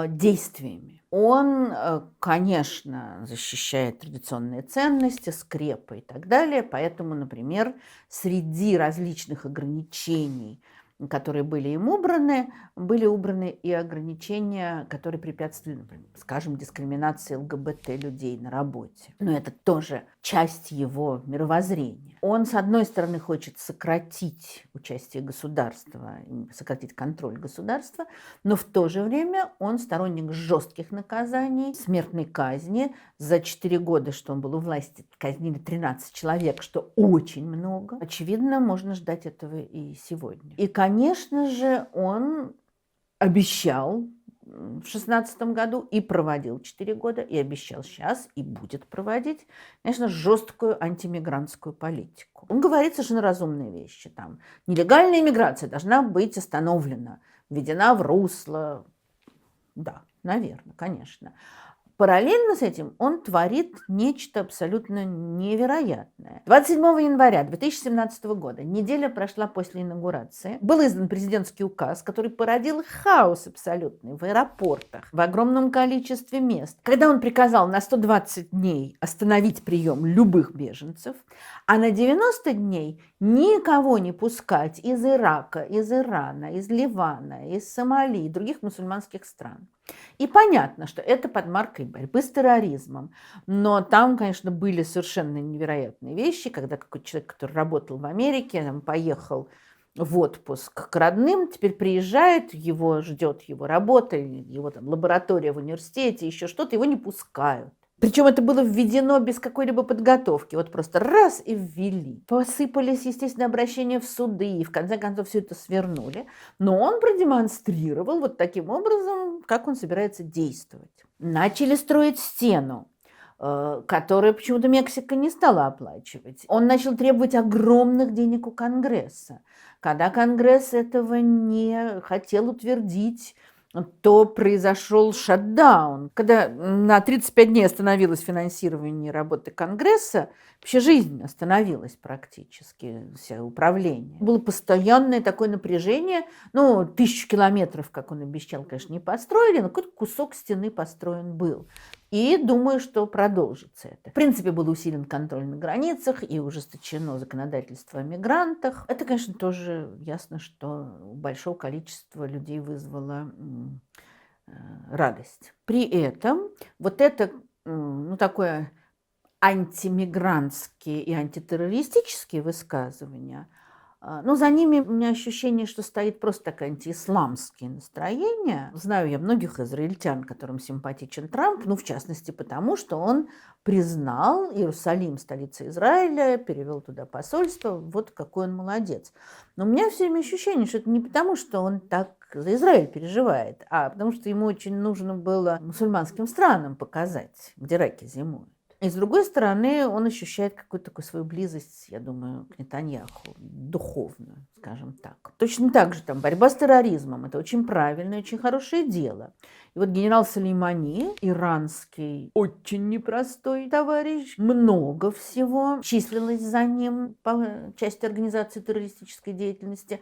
действиями. Он, конечно, защищает традиционные ценности, скрепы и так далее, поэтому, например, среди различных ограничений, которые были им убраны, были убраны и ограничения, которые препятствовали, например, скажем, дискриминации ЛГБТ-людей на работе. Но это тоже часть его мировоззрения. Он, с одной стороны, хочет сократить участие государства, сократить контроль государства, но в то же время он сторонник жестких наказаний, смертной казни. За 4 года, что он был у власти, казнили 13 человек, что очень много. Очевидно, можно ждать этого и сегодня. И, конечно же, он обещал в 2016 году и проводил 4 года, и обещал сейчас, и будет проводить, конечно, жесткую антимигрантскую политику. Он говорит совершенно разумные вещи. Там, нелегальная иммиграция должна быть остановлена, введена в русло. Да, наверное, конечно. Параллельно с этим он творит нечто абсолютно невероятное. 27 января 2017 года, неделя прошла после инаугурации, был издан президентский указ, который породил хаос абсолютный в аэропортах, в огромном количестве мест. Когда он приказал на 120 дней остановить прием любых беженцев, а на 90 дней никого не пускать из Ирака, из Ирана, из Ливана, из Сомали и других мусульманских стран. И понятно, что это под маркой борьбы с терроризмом. Но там, конечно, были совершенно невероятные вещи, когда какой-то человек, который работал в Америке, там, поехал в отпуск к родным, теперь приезжает, его ждет его работа, его там лаборатория в университете, еще что-то, его не пускают. Причем это было введено без какой-либо подготовки. Вот просто раз и ввели. Посыпались, естественно, обращения в суды, и в конце концов все это свернули. Но он продемонстрировал вот таким образом, как он собирается действовать. Начали строить стену, которую почему-то Мексика не стала оплачивать. Он начал требовать огромных денег у Конгресса. Когда Конгресс этого не хотел утвердить, то произошел шатдаун. Когда на 35 дней остановилось финансирование работы Конгресса, вообще жизнь остановилась практически, все управление. Было постоянное такое напряжение. 1000 километров, как он обещал, конечно, не построили, но какой-то кусок стены построен был. И думаю, что продолжится это. В принципе, был усилен контроль на границах и ужесточено законодательство о мигрантах. Это, конечно, тоже ясно, что у большого количества людей вызвало радость. При этом вот это, такое антимигрантские и антитеррористические высказывания, за ними у меня ощущение, что стоит просто такое антиисламское настроение. Знаю я многих израильтян, которым симпатичен Трамп, в частности потому, что он признал Иерусалим столицей Израиля, перевел туда посольство, вот какой он молодец. Но у меня все время ощущение, что это не потому, что он так за Израиль переживает, а потому что ему очень нужно было мусульманским странам показать, где раки зимуют. И с другой стороны, он ощущает какую-то такую свою близость, я думаю, к Нетаньяху, духовную, скажем так. Точно так же там борьба с терроризмом – это очень правильное, очень хорошее дело. И вот генерал Сулеймани, иранский, очень непростой товарищ, много всего числилось за ним по части организации террористической деятельности.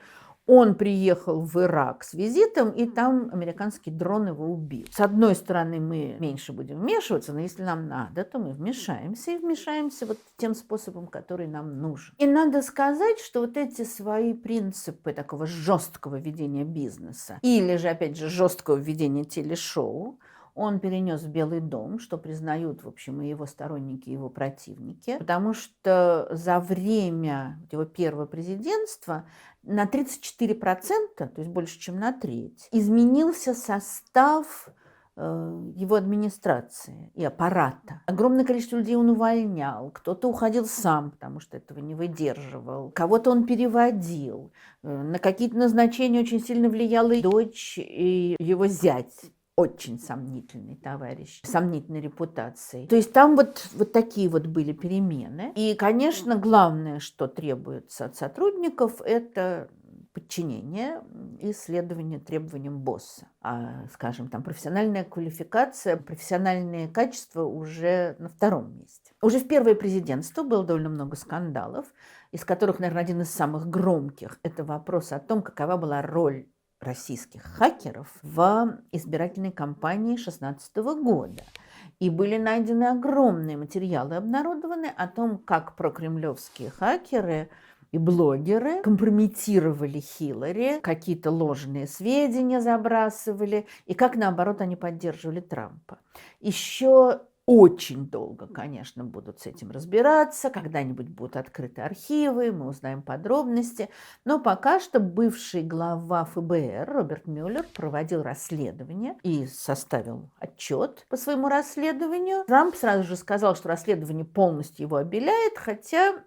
Он приехал в Ирак с визитом, и там американский дрон его убил. С одной стороны, мы меньше будем вмешиваться, но если нам надо, то мы вмешаемся, и вмешаемся вот тем способом, который нам нужен. И надо сказать, что вот эти свои принципы такого жесткого ведения бизнеса, или же, опять же, жесткого ведения телешоу, он перенес в Белый дом, что признают, в общем, и его сторонники, и его противники, потому что за время его первого президентства на 34%, то есть больше, чем на треть, изменился состав его администрации и аппарата. Огромное количество людей он увольнял, кто-то уходил сам, потому что этого не выдерживал, кого-то он переводил. На какие-то назначения очень сильно влияла и дочь, и его зять. Очень сомнительный товарищ, сомнительной репутацией. То есть там вот такие вот были перемены. И, конечно, главное, что требуется от сотрудников, это подчинение и следование требованиям босса. Скажем, там профессиональная квалификация, профессиональные качества уже на втором месте. Уже в первое президентство было довольно много скандалов, из которых, наверное, один из самых громких – это вопрос о том, какова была роль российских хакеров в избирательной кампании 2016 года. И были найдены огромные материалы, обнародованы о том, как прокремлевские хакеры и блогеры компрометировали Хиллари, какие-то ложные сведения забрасывали, и как, наоборот, они поддерживали Трампа. Еще очень долго, конечно, будут с этим разбираться, когда-нибудь будут открыты архивы, мы узнаем подробности, но пока что бывший глава ФБР Роберт Мюллер проводил расследование и составил отчет по своему расследованию. Трамп сразу же сказал, что расследование полностью его обеляет, хотя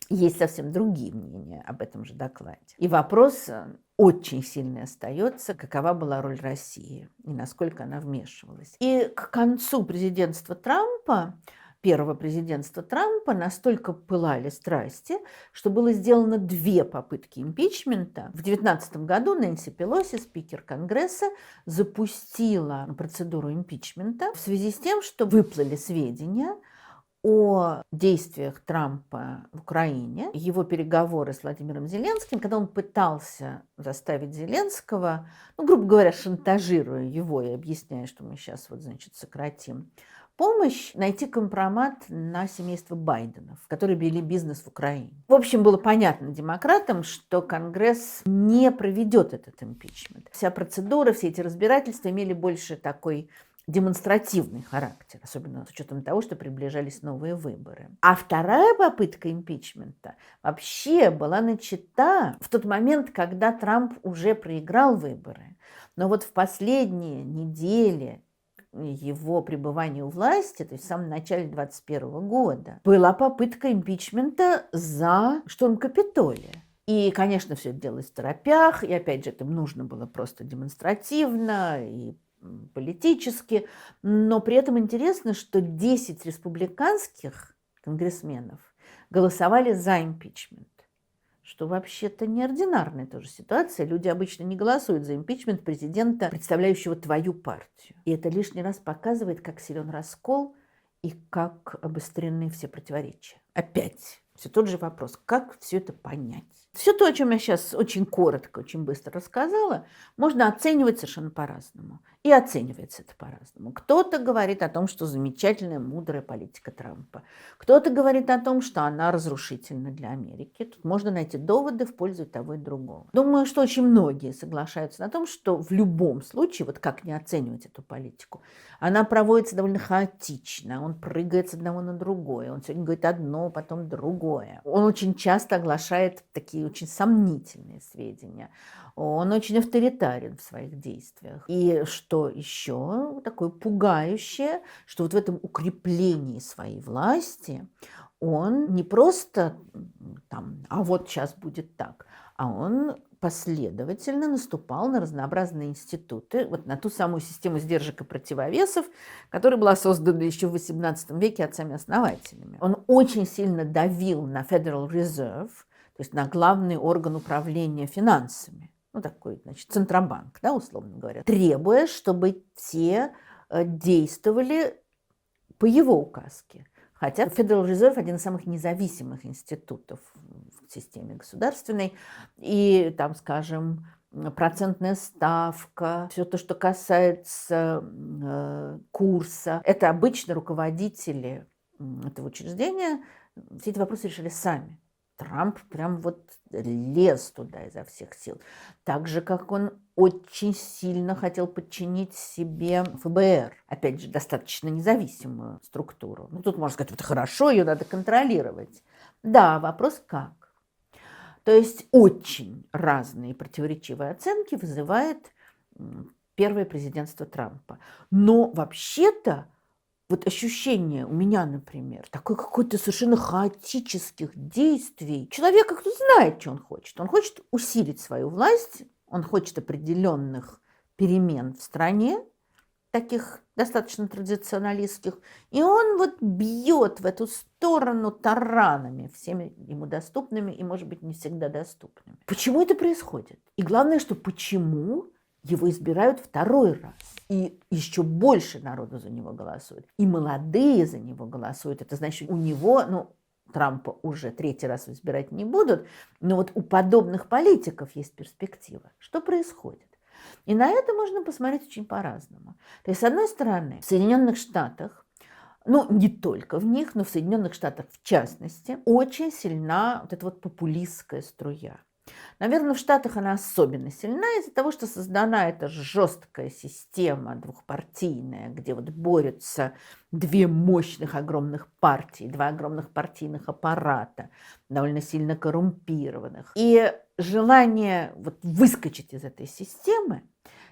есть совсем другие мнения об этом же докладе. И вопрос очень сильно остается, какова была роль России и насколько она вмешивалась. И к концу президентства Трампа, первого президентства Трампа, настолько пылали страсти, что было сделано 2 попытки импичмента. В 2019 году Нэнси Пелоси, спикер Конгресса, запустила процедуру импичмента в связи с тем, что выплыли сведения о действиях Трампа в Украине, его переговоры с Владимиром Зеленским, когда он пытался заставить Зеленского, грубо говоря, шантажируя его и объясняя, что мы сейчас сократим помощь, найти компромат на семейство Байденов, которые вели бизнес в Украине. В общем, было понятно демократам, что Конгресс не проведет этот импичмент. Вся процедура, все эти разбирательства имели больше такой демонстративный характер, особенно с учетом того, что приближались новые выборы. А вторая попытка импичмента вообще была начата в тот момент, когда Трамп уже проиграл выборы. Но вот в последние недели его пребывания у власти, то есть в самом начале 2021 года, была попытка импичмента за штурм Капитолия. И, конечно, все это делалось в торопях, и, опять же, это нужно было просто демонстративно и политически, но при этом интересно, что 10 республиканских конгрессменов голосовали за импичмент, что вообще-то неординарная тоже ситуация. Люди обычно не голосуют за импичмент президента, представляющего твою партию. И это лишний раз показывает, как силен раскол и как обострены все противоречия. Опять все тот же вопрос, как все это понять. Все то, о чем я сейчас очень коротко, очень быстро рассказала, можно оценивать совершенно по-разному. И оценивается это по-разному. Кто-то говорит о том, что замечательная, мудрая политика Трампа. Кто-то говорит о том, что она разрушительна для Америки. Тут можно найти доводы в пользу того и другого. Думаю, что очень многие соглашаются на том, что в любом случае, вот как не оценивать эту политику, она проводится довольно хаотично. Он прыгает с одного на другое. Он сегодня говорит одно, потом другое. Он очень часто оглашает такие очень сомнительные сведения. Он очень авторитарен в своих действиях. И что еще такое пугающее, что вот в этом укреплении своей власти он не просто там, а вот сейчас будет так, а он последовательно наступал на разнообразные институты, вот на ту самую систему сдержек и противовесов, которая была создана еще в XVIII веке отцами-основателями. Он очень сильно давил на Federal Reserve, то есть на главный орган управления финансами, ну такой, значит, Центробанк, да, условно говоря, требуя, чтобы те действовали по его указке. Хотя Federal Reserve один из самых независимых институтов в системе государственной. И там, скажем, процентная ставка, все то, что касается курса, это обычно руководители этого учреждения все эти вопросы решали сами. Трамп прям вот лез туда изо всех сил. Так же, как он очень сильно хотел подчинить себе ФБР. Опять же, достаточно независимую структуру. Ну, тут можно сказать, это хорошо, ее надо контролировать. Да, вопрос как. То есть очень разные противоречивые оценки вызывает первое президентство Трампа. Но вообще-то вот ощущение у меня, например, такой какой-то совершенно хаотических действий человека, кто знает, что он хочет. Он хочет усилить свою власть, он хочет определенных перемен в стране, таких достаточно традиционалистских, и он вот бьет в эту сторону таранами, всеми ему доступными и, может быть, не всегда доступными. Почему это происходит? И главное, что почему его избирают второй раз. И еще больше народу за него голосует. И молодые за него голосуют. Это значит, у него, Трампа уже третий раз избирать не будут, но вот у подобных политиков есть перспектива. Что происходит? И на это можно посмотреть очень по-разному. То есть, с одной стороны, в Соединенных Штатах, не только в них, но в Соединенных Штатах в частности, очень сильна вот эта вот популистская струя. Наверное, в Штатах она особенно сильна из-за того, что создана эта жесткая система двухпартийная, где вот борются две мощных огромных партии, два огромных партийных аппарата, довольно сильно коррумпированных. И желание вот выскочить из этой системы,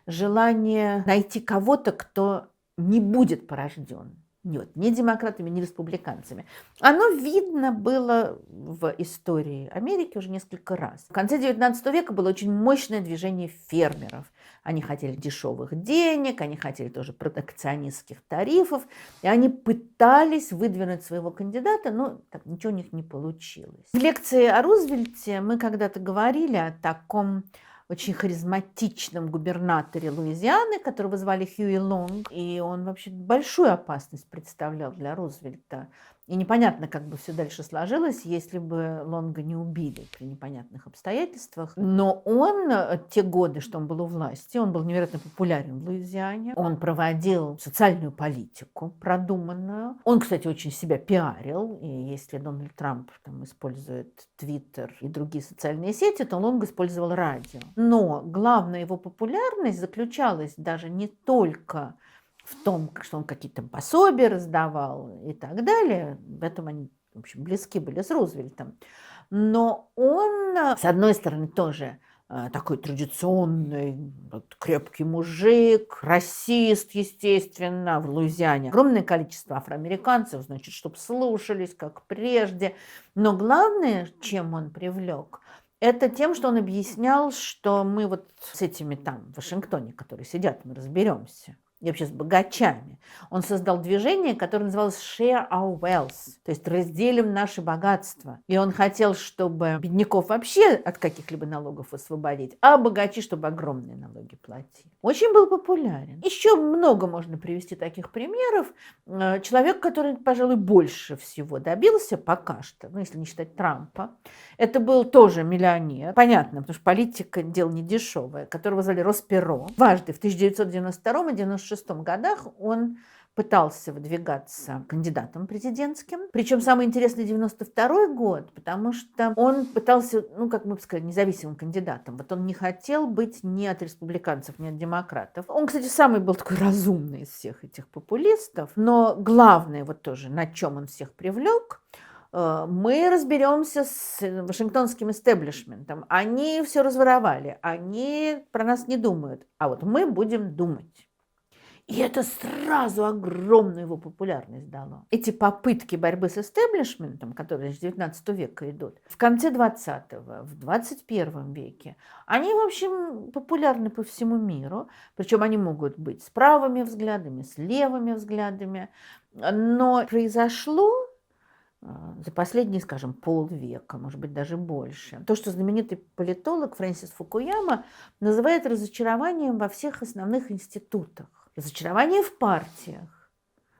желание найти кого-то, кто не будет порожден. Нет, не демократами, не республиканцами. Оно видно было в истории Америки уже несколько раз. В конце XIX века было очень мощное движение фермеров. Они хотели дешевых денег, они хотели тоже протекционистских тарифов, и они пытались выдвинуть своего кандидата, но так, ничего у них не получилось. В лекции о Рузвельте мы когда-то говорили о таком очень харизматичном губернаторе Луизианы, которого звали Хьюи Лонг, и он вообще большую опасность представлял для Рузвельта. И непонятно, как бы все дальше сложилось, если бы Лонга не убили при непонятных обстоятельствах. Но он, те годы, что он был у власти, он был невероятно популярен в Луизиане. Он проводил социальную политику продуманную. Он, кстати, очень себя пиарил. И если Дональд Трамп там использует Твиттер и другие социальные сети, то Лонг использовал радио. Но главная его популярность заключалась даже не только в том, что он какие-то пособия раздавал и так далее. В этом они, в общем, близки были с Рузвельтом. Но он, с одной стороны, тоже такой традиционный, крепкий мужик, расист, естественно, в Луизиане. Огромное количество афроамериканцев, значит, чтобы слушались, как прежде. Но главное, чем он привлек, это тем, что он объяснял, что мы вот с этими там в Вашингтоне, которые сидят, мы разберемся. и вообще с богачами. Он создал движение, которое называлось Share Our Wealth, то есть разделим наше богатство. И он хотел, чтобы бедняков вообще от каких-либо налогов освободить, а богачи, чтобы огромные налоги платили. Очень был популярен. Еще много можно привести таких примеров. Человек, который, пожалуй, больше всего добился пока что, ну, если не считать Трампа, это был тоже миллионер. Понятно, потому что политика – дело не дешевое, которого звали Росс Перро. Дважды, в 1992 и 1996 годах, он пытался выдвигаться кандидатом президентским. Причем самый интересный 92 год, потому что он пытался, ну, как мы бы сказали, независимым кандидатом. Вот он не хотел быть ни от республиканцев, ни от демократов. Он, кстати, самый был такой разумный из всех этих популистов. Но главное, вот тоже, на чем он всех привлек, мы разберемся с вашингтонским истеблишментом. Они все разворовали, они про нас не думают, а вот мы будем думать. И это сразу огромную его популярность дало. Эти попытки борьбы с истеблишментом, которые с 19 века идут, в конце 20-го, в 21 веке, они, в общем, популярны по всему миру. Причем они могут быть с правыми взглядами, с левыми взглядами. Но произошло за последние, скажем, полвека, может быть, даже больше. То, что знаменитый политолог Фрэнсис Фукуяма называет разочарованием во всех основных институтах. Разочарование в партиях,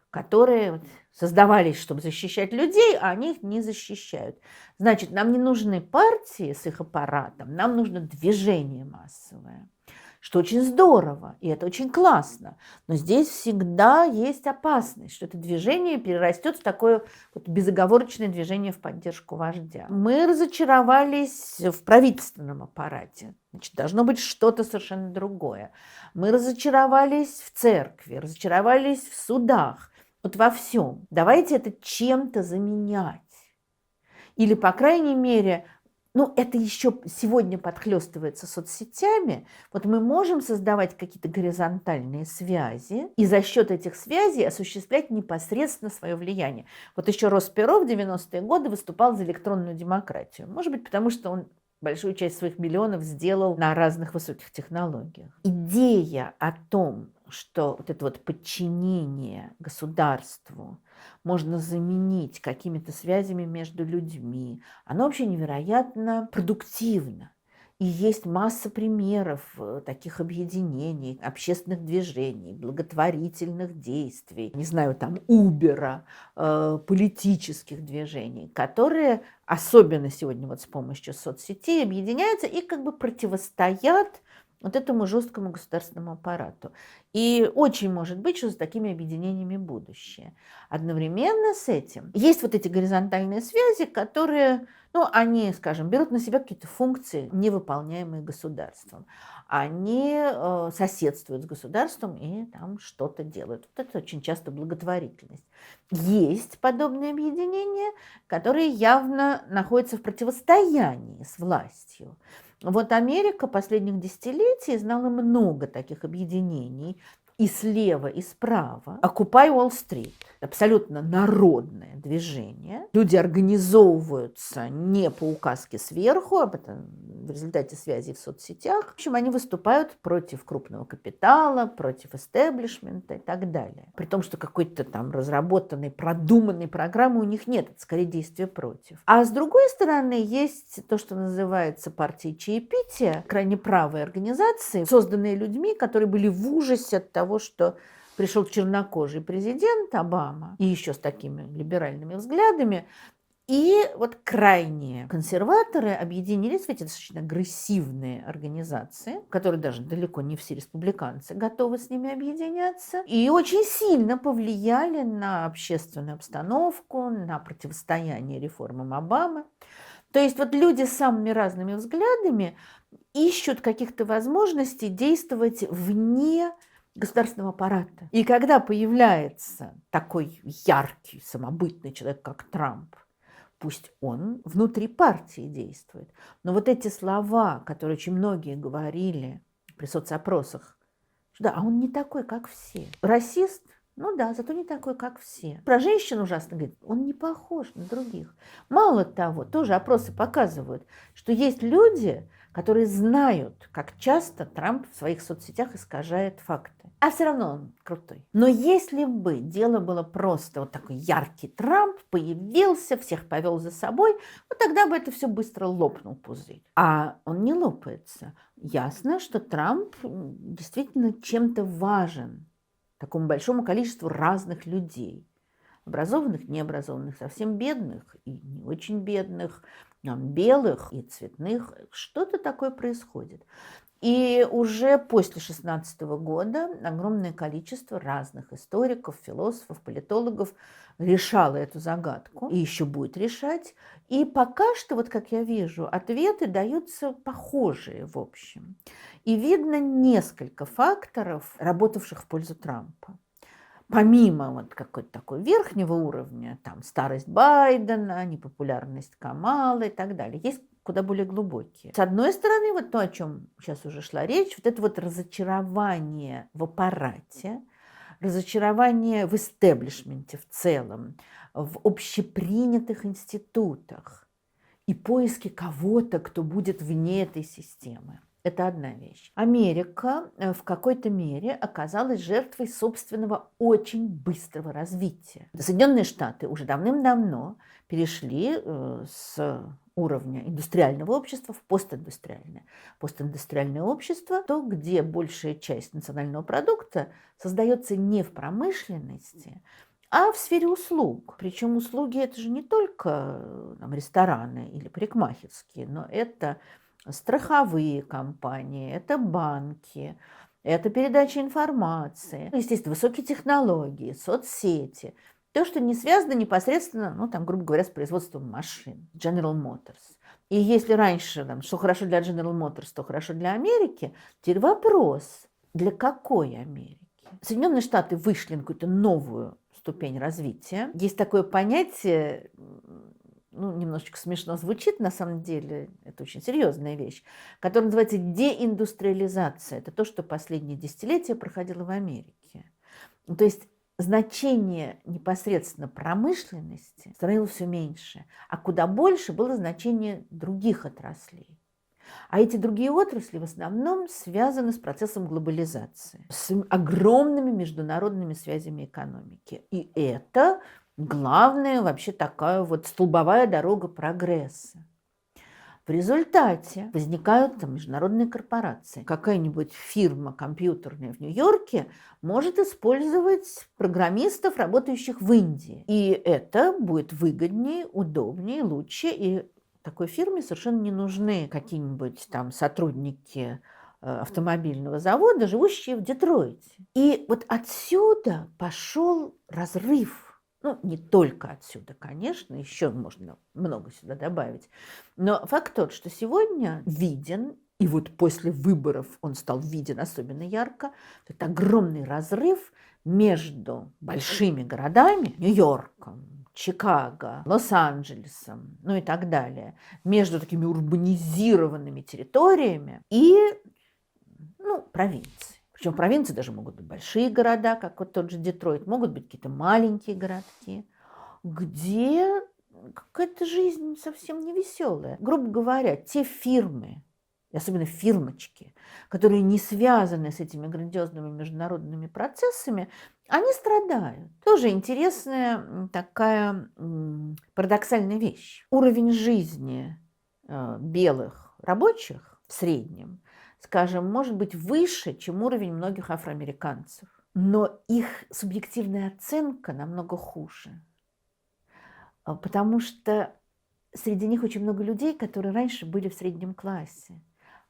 которые создавались, чтобы защищать людей, а они их не защищают. Значит, нам не нужны партии с их аппаратом, нам нужно движение массовое. Что очень здорово, и это очень классно. Но здесь всегда есть опасность, что это движение перерастет в такое вот безоговорочное движение в поддержку вождя. Мы разочаровались в правительственном аппарате. Значит, должно быть что-то совершенно другое. Мы разочаровались в церкви, разочаровались в судах. Вот во всем. Давайте это чем-то заменять. Или, по крайней мере, ну, это еще сегодня подхлестывается соцсетями. Вот мы можем создавать какие-то горизонтальные связи и за счет этих связей осуществлять непосредственно свое влияние. Вот еще Росс Перро в 90-е годы выступал за электронную демократию. Может быть, потому что он большую часть своих миллионов сделал на разных высоких технологиях. Идея о том, что вот это вот подчинение государству можно заменить какими-то связями между людьми, оно вообще невероятно продуктивно. И есть масса примеров таких объединений, общественных движений, благотворительных действий, не знаю, там, Убера, политических движений, которые, особенно сегодня вот с помощью соцсетей, объединяются и как бы противостоят вот этому жесткому государственному аппарату. И очень может быть, что с такими объединениями будущее. Одновременно с этим есть вот эти горизонтальные связи, которые, ну, они, скажем, берут на себя какие-то функции, невыполняемые государством. Они соседствуют с государством и там что-то делают. Вот это очень часто благотворительность. Есть подобные объединения, которые явно находятся в противостоянии с властью. Вот Америка последних десятилетий знала много таких объединений и слева, и справа. Occupy Wall Street – абсолютно народное движение. Люди организовываются не по указке сверху, а потом в результате связей в соцсетях. В общем, они выступают против крупного капитала, против истеблишмента и так далее. При том, что какой-то там разработанной, продуманной программы у них нет, это скорее действие против. А с другой стороны, есть то, что называется партией чаепития, крайне правые организации, созданные людьми, которые были в ужасе от того, что пришел чернокожий президент Обама, и еще с такими либеральными взглядами, и вот крайние консерваторы объединились в эти достаточно агрессивные организации, которые даже далеко не все республиканцы готовы с ними объединяться, и очень сильно повлияли на общественную обстановку, на противостояние реформам Обамы. То есть вот люди с самыми разными взглядами ищут каких-то возможностей действовать вне государственного аппарата. И когда появляется такой яркий, самобытный человек, как Трамп, пусть он внутри партии действует, но вот эти слова, которые очень многие говорили при соцопросах, что да, а он не такой, как все. Расист, Ну да, зато не такой, как все. Про женщин ужасно говорит, он не похож на других. Мало того, тоже опросы показывают, что есть люди, которые знают, как часто Трамп в своих соцсетях искажает факты. А все равно он крутой. Но если бы дело было просто вот такой яркий Трамп, появился, всех повел за собой, вот тогда бы это все быстро лопнул пузырь. А он не лопается. Ясно, что Трамп действительно чем-то важен такому большому количеству разных людей. Образованных, необразованных, совсем бедных и не очень бедных, белых и цветных. Что-то такое происходит. И уже после 2016 года огромное количество разных историков, философов, политологов решало эту загадку и еще будет решать. И пока что, вот как я вижу, ответы даются похожие в общем. И видно несколько факторов, работавших в пользу Трампа. Помимо вот какой-то такой верхнего уровня, там старость Байдена, непопулярность Камалы и так далее, есть куда более глубокие. С одной стороны, вот то, о чем сейчас уже шла речь, вот это вот разочарование в аппарате, разочарование в истеблишменте в целом, в общепринятых институтах и поиски кого-то, кто будет вне этой системы. Это одна вещь. Америка в какой-то мере оказалась жертвой собственного очень быстрого развития. Соединенные Штаты уже давным-давно перешли с уровня индустриального общества в постиндустриальное. Постиндустриальное общество, то, где большая часть национального продукта создается не в промышленности, а в сфере услуг. Причем услуги это же не только там, рестораны или парикмахерские, но это страховые компании, это банки, это передача информации, естественно, высокие технологии, соцсети. То, что не связано непосредственно, ну, там, грубо говоря, с производством машин. General Motors. И если раньше, там, что хорошо для General Motors, то хорошо для Америки, теперь вопрос, для какой Америки? Соединенные Штаты вышли на какую-то новую ступень развития. Есть такое понятие, ну, немножечко смешно звучит, на самом деле, это очень серьезная вещь, которая называется деиндустриализация. Это то, что последние десятилетия проходило в Америке. То есть значение непосредственно промышленности становилось все меньше, а куда больше было значение других отраслей. А эти другие отрасли в основном связаны с процессом глобализации, с огромными международными связями экономики. И это главная вообще такая вот столбовая дорога прогресса. В результате возникают там международные корпорации. Какая-нибудь фирма компьютерная в Нью-Йорке может использовать программистов, работающих в Индии. И это будет выгоднее, удобнее, лучше. И такой фирме совершенно не нужны какие-нибудь там сотрудники автомобильного завода, живущие в Детройте. И вот отсюда пошел разрыв. Ну, не только отсюда, конечно, еще можно много сюда добавить. Но факт тот, что сегодня виден, и вот после выборов он стал виден особенно ярко, это огромный разрыв между большими городами, Нью-Йорком, Чикаго, Лос-Анджелесом, ну и так далее, между такими урбанизированными территориями и провинцией. Причем в провинции даже могут быть большие города, как вот тот же Детройт, могут быть какие-то маленькие городки, где какая-то жизнь совсем не веселая. Грубо говоря, те фирмы, особенно фирмочки, которые не связаны с этими грандиозными международными процессами, они страдают. Тоже интересная такая парадоксальная вещь. Уровень жизни белых рабочих в среднем, скажем, может быть выше, чем уровень многих афроамериканцев. Но их субъективная оценка намного хуже. Потому что среди них очень много людей, которые раньше были в среднем классе.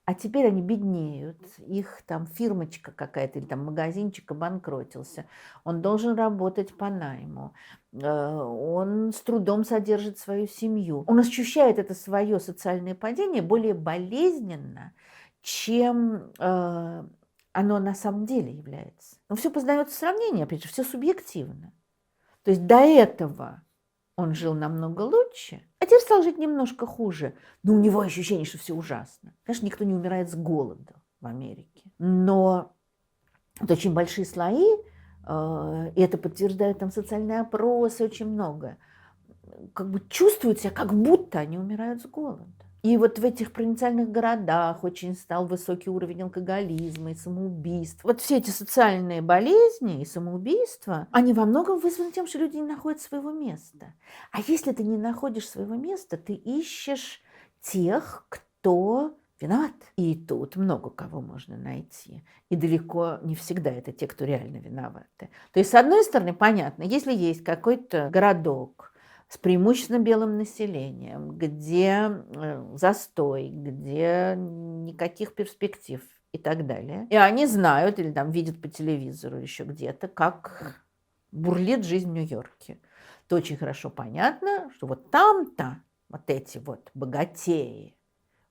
А теперь они беднеют, их там фирмочка какая-то или там магазинчик обанкротился, он должен работать по найму, он с трудом содержит свою семью. Он ощущает это свое социальное падение более болезненно, чем оно на самом деле является. Но все познается в сравнении, опять же, все субъективно. То есть до этого он жил намного лучше, а теперь стал жить немножко хуже. Но у него ощущение, что все ужасно. Конечно, никто не умирает с голода в Америке. Но вот очень большие слои и это подтверждают там социальные опросы, очень много, как бы чувствуют себя, как будто они умирают с голода. И вот в этих провинциальных городах очень стал высокий уровень алкоголизма и самоубийств. Вот все эти социальные болезни и самоубийства, они во многом вызваны тем, что люди не находят своего места. А если ты не находишь своего места, ты ищешь тех, кто виноват. И тут много кого можно найти. И далеко не всегда это те, кто реально виноваты. То есть, с одной стороны, понятно, если есть какой-то городок с преимущественно белым населением, где застой, где никаких перспектив и так далее, и они знают или там видят по телевизору еще где-то, как бурлит жизнь в Нью-Йорке, то очень хорошо понятно, что вот там-то вот эти вот богатеи,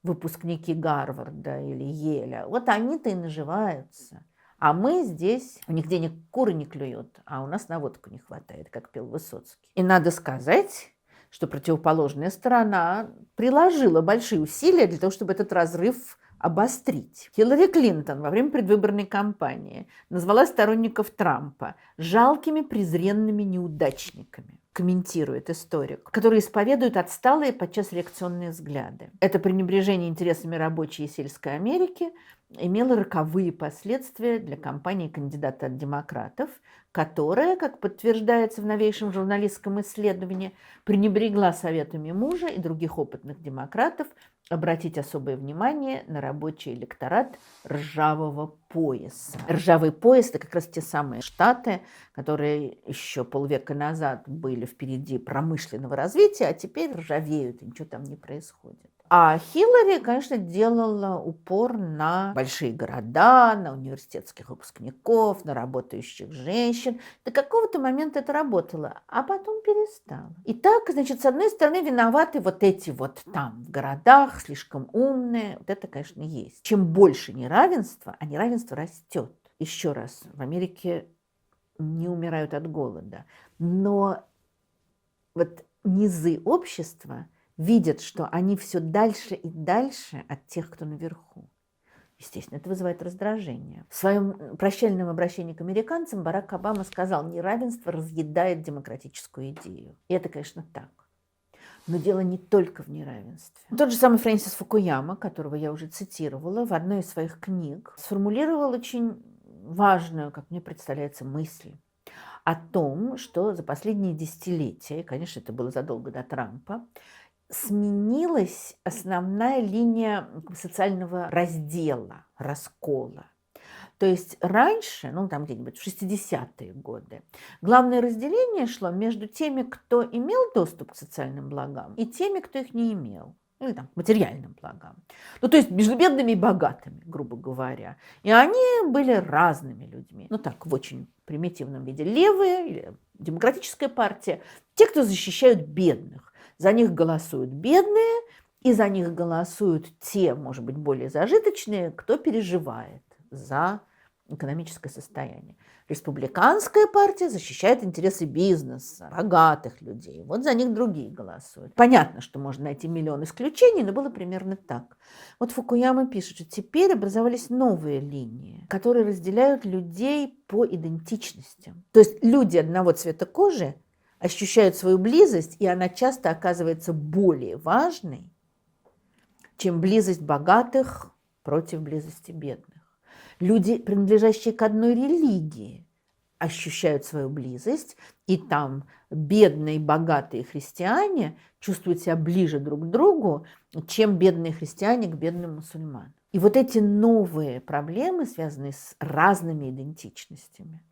выпускники Гарварда или Еля, вот они-то и наживаются. А мы здесь, у них денег куры не клюют, а у нас на водку не хватает, как пел Высоцкий. И надо сказать, что противоположная сторона приложила большие усилия для того, чтобы этот разрыв обострить. Хиллари Клинтон во время предвыборной кампании назвала сторонников Трампа жалкими презренными неудачниками, комментирует историк, которые исповедуют отсталые, подчас реакционные взгляды. Это пренебрежение интересами рабочей и сельской Америки имело роковые последствия для кампании кандидата от демократов, которая, как подтверждается в новейшем журналистском исследовании, пренебрегла советами мужа и других опытных демократов обратить особое внимание на рабочий электорат ржавого пояса. Ржавый пояс – это как раз те самые штаты, которые еще полвека назад были впереди промышленного развития, а теперь ржавеют, и ничего там не происходит. А Хиллари, конечно, делала упор на большие города, на университетских выпускников, на работающих женщин. До какого-то момента это работало, а потом перестало. И так, значит, с одной стороны, виноваты вот эти вот там в городах, слишком умные. Вот это, конечно, есть. Чем больше неравенства, а неравенство растет. Еще раз, в Америке не умирают от голода. Но вот низы общества видят, что они все дальше и дальше от тех, кто наверху. Естественно, это вызывает раздражение. В своем прощальном обращении к американцам Барак Обама сказал: неравенство разъедает демократическую идею. И это, конечно, так. Но дело не только в неравенстве. Тот же самый Фрэнсис Фукуяма, которого я уже цитировала, в одной из своих книг сформулировал очень важную, как мне представляется, мысль о том, что за последние десятилетия, и, конечно, это было задолго до Трампа, сменилась основная линия социального раздела, раскола. То есть раньше, ну там где-нибудь в 60-е годы, главное разделение шло между теми, кто имел доступ к социальным благам, и теми, кто их не имел. Или там к материальным благам. Ну, то есть между бедными и богатыми, грубо говоря. И они были разными людьми. Ну так, в очень примитивном виде. Левые, или демократическая партия, те, кто защищают бедных. За них голосуют бедные, и за них голосуют те, может быть, более зажиточные, кто переживает за экономическое состояние. Республиканская партия защищает интересы бизнеса, богатых людей. Вот за них другие голосуют. Понятно, что можно найти миллион исключений, но было примерно так. Вот Фукуяма пишет, что теперь образовались новые линии, которые разделяют людей по идентичностям. То есть люди одного цвета кожи ощущают свою близость, и она часто оказывается более важной, чем близость богатых против близости бедных. Люди, принадлежащие к одной религии, ощущают свою близость, и там бедные, богатые христиане чувствуют себя ближе друг к другу, чем бедные христиане к бедным мусульманам. И вот эти новые проблемы, связанные с разными идентичностями,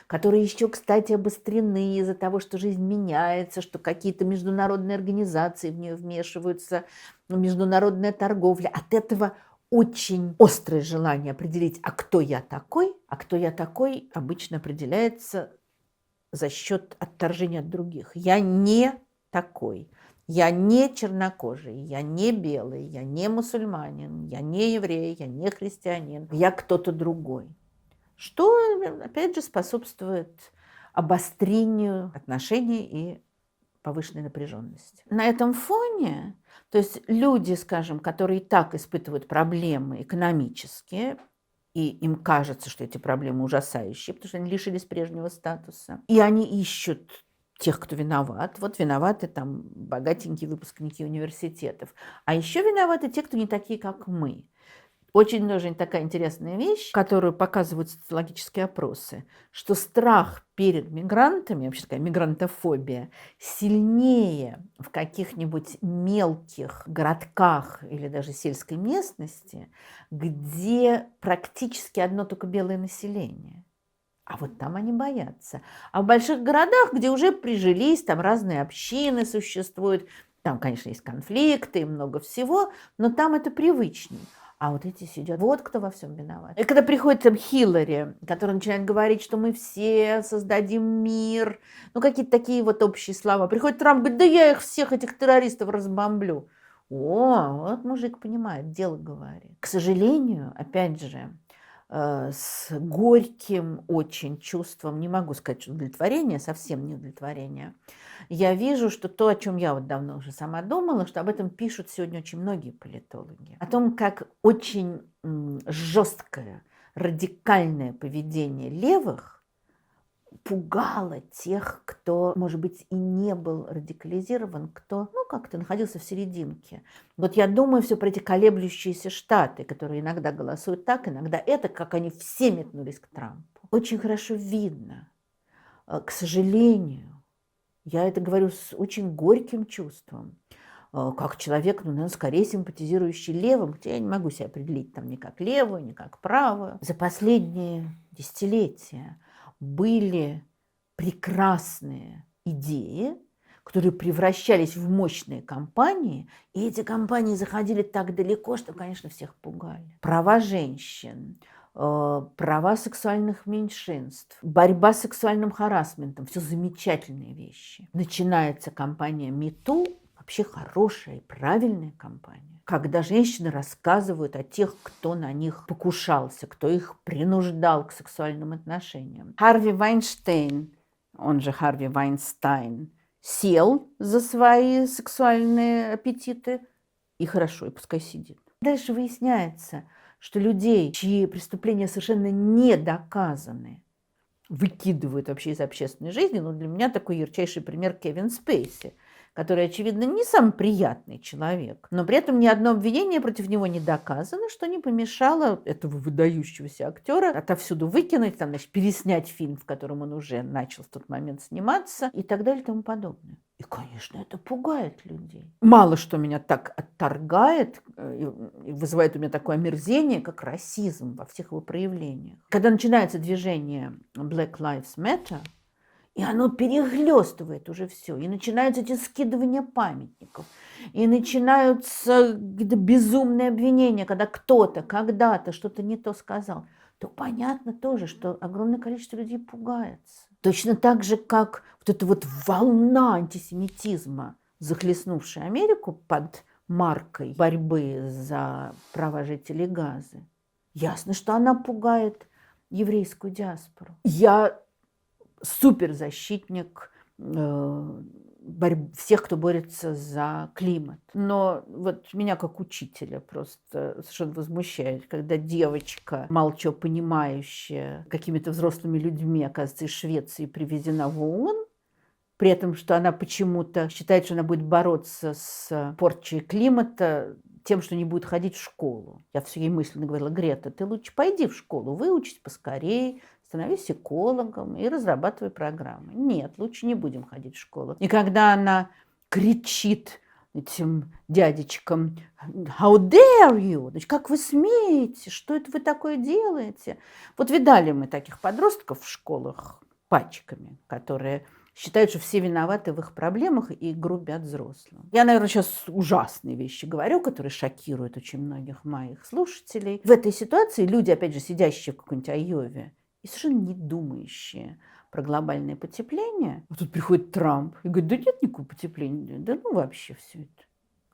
которые еще, кстати, обострены из-за того, что жизнь меняется, что какие-то международные организации в нее вмешиваются, международная торговля. От этого очень острое желание определить, а кто я такой обычно определяется за счет отторжения от других. Я не такой, я не чернокожий, я не белый, я не мусульманин, я не еврей, я не христианин, я кто-то другой. Что, опять же, способствует обострению отношений и повышенной напряженности. На этом фоне, то есть люди, скажем, которые и так испытывают проблемы экономические и им кажется, что эти проблемы ужасающие, потому что они лишились прежнего статуса. И они ищут тех, кто виноват. Вот виноваты там богатенькие выпускники университетов. А еще виноваты те, кто не такие, как мы. Очень тоже такая интересная вещь, которую показывают социологические опросы, что страх перед мигрантами, вообще такая мигрантофобия, сильнее в каких-нибудь мелких городках или даже сельской местности, где практически одно только белое население. А вот там они боятся. А в больших городах, где уже прижились, там разные общины существуют, там, конечно, есть конфликты и много всего, но там это привычней. А вот эти сидят, вот кто во всем виноват. И когда приходит там Хиллари, которая начинает говорить, что мы все создадим мир, ну какие-то такие вот общие слова. Приходит Трамп, говорит, да я их всех, этих террористов, разбомблю. О, вот мужик понимает, дело говорит. К сожалению, опять же, с горьким очень чувством, не могу сказать, что удовлетворение, совсем не удовлетворение, я вижу, что то, о чем я вот давно уже сама думала, что об этом пишут сегодня очень многие политологи. О том, как очень жесткое, радикальное поведение левых пугало тех, кто, может быть, и не был радикализирован, кто, ну, как-то находился в серединке. Вот я думаю все про эти колеблющиеся штаты, которые иногда голосуют так, иногда это, как они все метнулись к Трампу. Очень хорошо видно, к сожалению, я это говорю с очень горьким чувством, как человек, ну, наверное, скорее симпатизирующий левым, хотя я не могу себя определить там ни как левую, ни как правую. За последние десятилетия были прекрасные идеи, которые превращались в мощные кампании, и эти кампании заходили так далеко, что, конечно, всех пугали. Права женщин, права сексуальных меньшинств, борьба с сексуальным харассментом, все замечательные вещи. Начинается кампания MeToo, вообще хорошая и правильная кампания, когда женщины рассказывают о тех, кто на них покушался, кто их принуждал к сексуальным отношениям. Харви Вайнштейн, он же Харви Вайнстайн, сел за свои сексуальные аппетиты, и хорошо, и пускай сидит. Дальше выясняется, что людей, чьи преступления совершенно не доказаны, выкидывают вообще из общественной жизни. Но для меня такой ярчайший пример Кевин Спейси, который, очевидно, не самый приятный человек, но при этом ни одно обвинение против него не доказано, что не помешало этого выдающегося актера отовсюду выкинуть, там, значит, переснять фильм, в котором он уже начал в тот момент сниматься, и так далее и тому подобное. И, конечно, это пугает людей. Мало что меня так отторгает и вызывает у меня такое омерзение, как расизм во всех его проявлениях. Когда начинается движение Black Lives Matter, и оно перехлестывает уже все. И начинаются эти скидывания памятников. И начинаются какие-то безумные обвинения, когда кто-то когда-то что-то не то сказал. То понятно тоже, что огромное количество людей пугается. Точно так же, как вот эта вот волна антисемитизма, захлестнувшая Америку под маркой борьбы за права жителей Газы. Ясно, что она пугает еврейскую диаспору. Я суперзащитник всех, кто борется за климат. Но вот меня как учителя просто совершенно возмущает, когда девочка, мало чего понимающая, какими-то взрослыми людьми, оказывается, из Швеции привезена в ООН, при этом, что она почему-то считает, что она будет бороться с порчей климата тем, что не будет ходить в школу. Я все ей мысленно говорила: Грета, ты лучше пойди в школу, выучись поскорее, становись экологом и разрабатывай программы. Нет, лучше не будем ходить в школу. И когда она кричит этим дядечкам: How dare you? Значит, как вы смеете? Что это вы такое делаете? Вот видали мы таких подростков в школах пачками, которые считают, что все виноваты в их проблемах и грубят взрослым. Я, наверное, сейчас ужасные вещи говорю, которые шокируют очень многих моих слушателей. В этой ситуации люди, опять же, сидящие в какой-нибудь Айове и совершенно не думающие про глобальное потепление. А тут приходит Трамп и говорит: да нет никакого потепления, да ну вообще все это.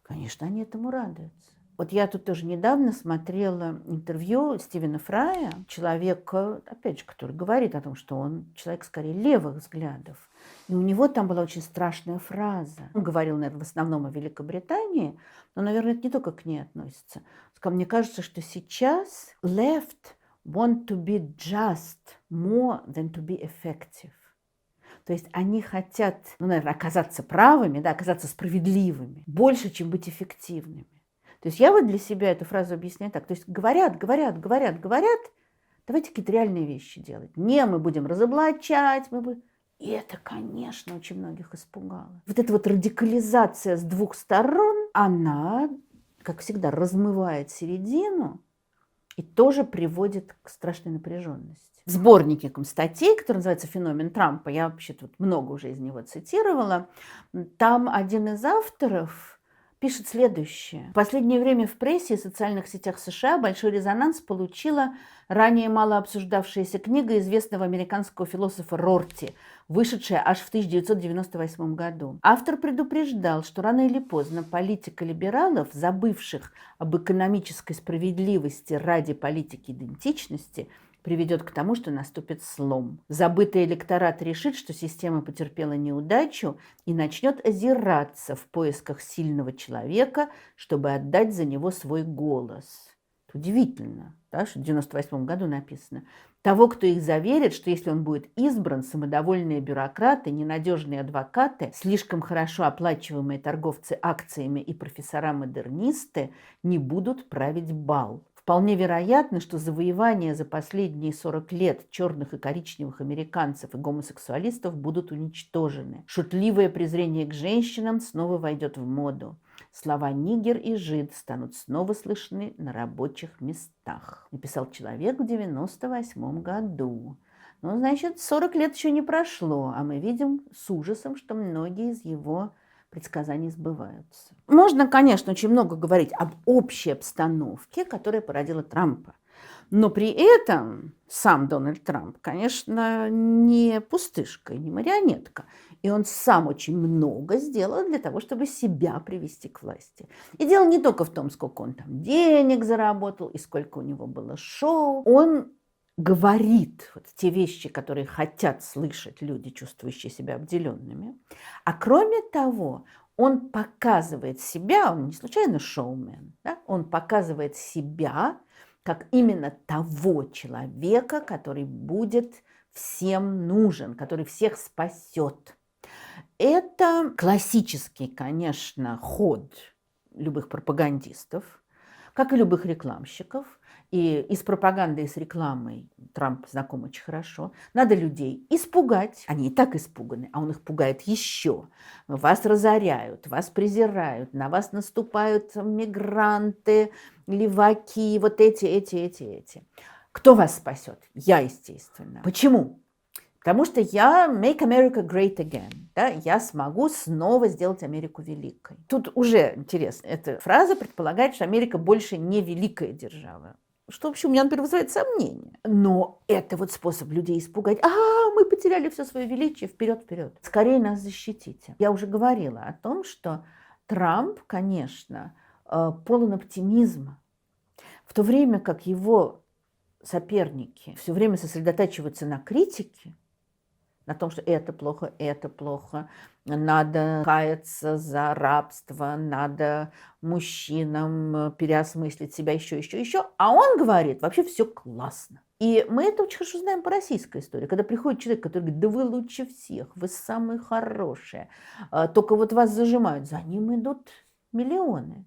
Конечно, они этому радуются. Вот я тут тоже недавно смотрела интервью Стивена Фрая, человека, опять же, который говорит о том, что он человек скорее левых взглядов. И у него там была очень страшная фраза. Он говорил, наверное, в основном о Великобритании, но, наверное, это не только к ней относится. Он сказал: мне кажется, что сейчас left want to be just more than to be effective. То есть они хотят, ну, наверное, оказаться правыми, да, оказаться справедливыми, больше, чем быть эффективными. То есть я вот для себя эту фразу объясняю так. То есть говорят, давайте какие-то реальные вещи делать. Не мы будем разоблачать, И это, конечно, очень многих испугало. Вот эта вот радикализация с двух сторон, она, как всегда, размывает середину и тоже приводит к страшной напряженности. В сборнике статей, который называется «Феномен Трампа», я вообще тут много уже из него цитировала, там один из авторов пишет следующее. В последнее время в прессе и социальных сетях США большой резонанс получила ранее мало обсуждавшаяся книга известного американского философа Рорти, вышедшая аж в 1998 году. Автор предупреждал, что рано или поздно политика либералов, забывших об экономической справедливости ради политики идентичности, приведет к тому, что наступит слом. Забытый электорат решит, что система потерпела неудачу и начнет озираться в поисках сильного человека, чтобы отдать за него свой голос. Это удивительно, да, что в 1998 году написано. Того, кто их заверит, что если он будет избран, самодовольные бюрократы, ненадежные адвокаты, слишком хорошо оплачиваемые торговцы акциями и профессора-модернисты не будут править бал. Вполне вероятно, что завоевания за последние 40 лет черных и коричневых американцев и гомосексуалистов будут уничтожены. Шутливое презрение к женщинам снова войдет в моду. Слова «нигер» и «жид» станут снова слышны на рабочих местах. Написал человек в 1998 году. Ну, значит, 40 лет еще не прошло, а мы видим с ужасом, что многие из его предсказания сбываются. Можно, конечно, очень много говорить об общей обстановке, которая породила Трампа. Но при этом сам Дональд Трамп, конечно, не пустышка, не марионетка. И он сам очень много сделал для того, чтобы себя привести к власти. И дело не только в том, сколько он там денег заработал и сколько у него было шоу. Он говорит вот те вещи, которые хотят слышать люди, чувствующие себя обделенными. А кроме того, он показывает себя, он не случайно шоумен, да? Он показывает себя как именно того человека, который будет всем нужен, который всех спасет. Это классический, конечно, ход любых пропагандистов, как и любых рекламщиков. И с пропагандой, и с рекламой Трамп знаком очень хорошо. Надо людей испугать. Они и так испуганы, а он их пугает еще. Вас разоряют, вас презирают, на вас наступают мигранты, леваки, вот эти. Кто вас спасет? Я, естественно. Почему? Потому что я make America great again. Да? Я смогу снова сделать Америку великой. Тут уже интересно. Эта фраза предполагает, что Америка больше не великая держава. Что, в общем, у меня, например, вызывает сомнения. Но это вот способ людей испугать. Мы потеряли все свое величие, вперед. Скорее нас защитите. Я уже говорила о том, что Трамп, конечно, полон оптимизма. В то время как его соперники все время сосредотачиваются на критике, на том, что это плохо, надо каяться за рабство, надо мужчинам переосмыслить себя еще. А он говорит, вообще все классно. И мы это очень хорошо знаем по российской истории. Когда приходит человек, который говорит, да вы лучше всех, вы самые хорошие, только вот вас зажимают, за ним идут миллионы.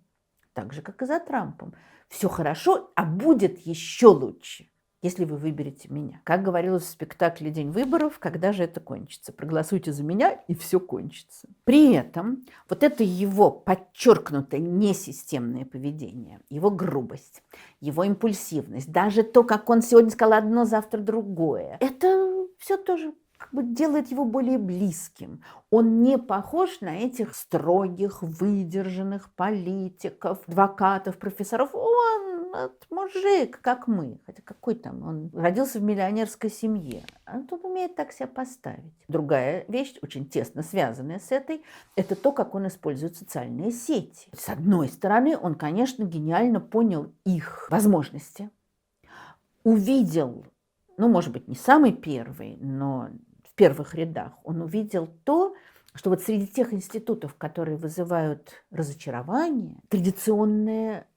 Так же, как и за Трампом. Все хорошо, а будет еще лучше, если вы выберете меня. Как говорилось в спектакле «День выборов», когда же это кончится? Проголосуйте за меня, и все кончится. При этом вот это его подчеркнутое несистемное поведение, его грубость, его импульсивность, даже то, как он сегодня сказал одно, завтра другое, это все тоже как бы делает его более близким. Он не похож на этих строгих, выдержанных политиков, адвокатов, профессоров. Он мужик, как мы. Хотя какой там? Он родился в миллионерской семье. Он тут умеет так себя поставить. Другая вещь, очень тесно связанная с этой, это то, как он использует социальные сети. С одной стороны, он, конечно, гениально понял их возможности, увидел, может быть, не самый первый, но в первых рядах он увидел то, что вот среди тех институтов, которые вызывают разочарование, традиционная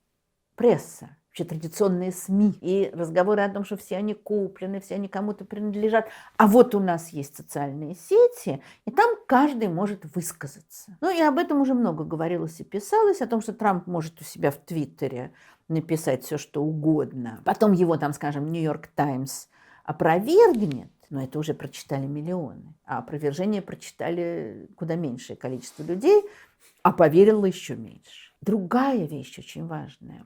пресса, вообще традиционные СМИ и разговоры о том, что все они куплены, все они кому-то принадлежат. А вот у нас есть социальные сети, и там каждый может высказаться. Ну и об этом уже много говорилось и писалось, о том, что Трамп может у себя в Твиттере написать все, что угодно. Потом его там, скажем, Нью-Йорк Таймс опровергнет, но это уже прочитали миллионы. А опровержение прочитали куда меньшее количество людей, а поверило еще меньше. Другая вещь очень важная.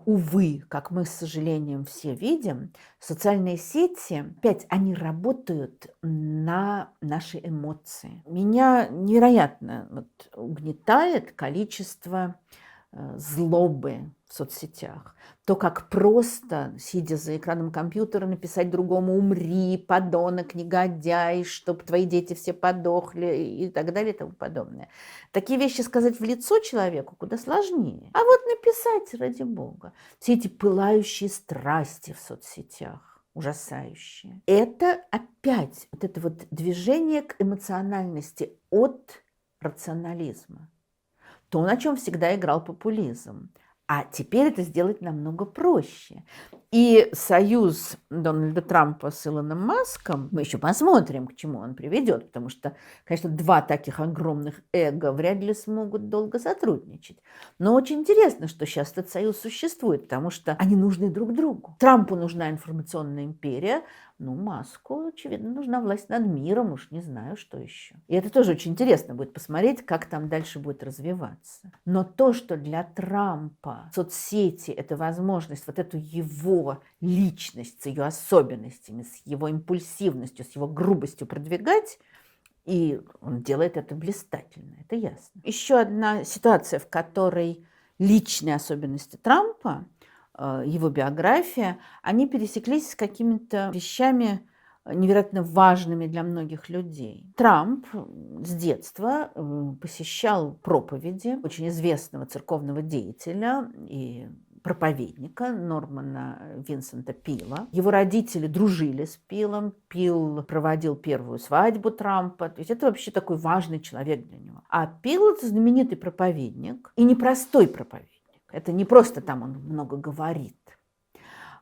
Увы, как мы с сожалением все видим, социальные сети, опять, они работают на наши эмоции. Меня невероятно угнетает количество злобы в соцсетях. То, как просто, сидя за экраном компьютера, написать другому «умри, подонок, негодяй, чтобы твои дети все подохли» и так далее и тому подобное. Такие вещи сказать в лицо человеку куда сложнее. А вот написать, ради бога. Все эти пылающие страсти в соцсетях, ужасающие. Это опять вот это вот движение к эмоциональности от рационализма. То, на чем всегда играл популизм. А теперь это сделать намного проще. И союз Дональда Трампа с Илоном Маском, мы еще посмотрим, к чему он приведет, потому что, конечно, два таких огромных эго вряд ли смогут долго сотрудничать. Но очень интересно, что сейчас этот союз существует, потому что они нужны друг другу. Трампу нужна информационная империя, Маску, очевидно, нужна власть над миром, уж не знаю, что еще. И это тоже очень интересно будет посмотреть, как там дальше будет развиваться. Но то, что для Трампа соцсети – это возможность вот эту его личность с ее особенностями, с его импульсивностью, с его грубостью продвигать, и он делает это блистательно, это ясно. Еще одна ситуация, в которой личные особенности Трампа, его биография, они пересеклись с какими-то вещами невероятно важными для многих людей. Трамп с детства посещал проповеди очень известного церковного деятеля и проповедника Нормана Винсента Пила. Его родители дружили с Пилом. Пил проводил первую свадьбу Трампа. То есть это вообще такой важный человек для него. А Пил – это знаменитый проповедник и непростой проповедник. Это не просто там он много говорит,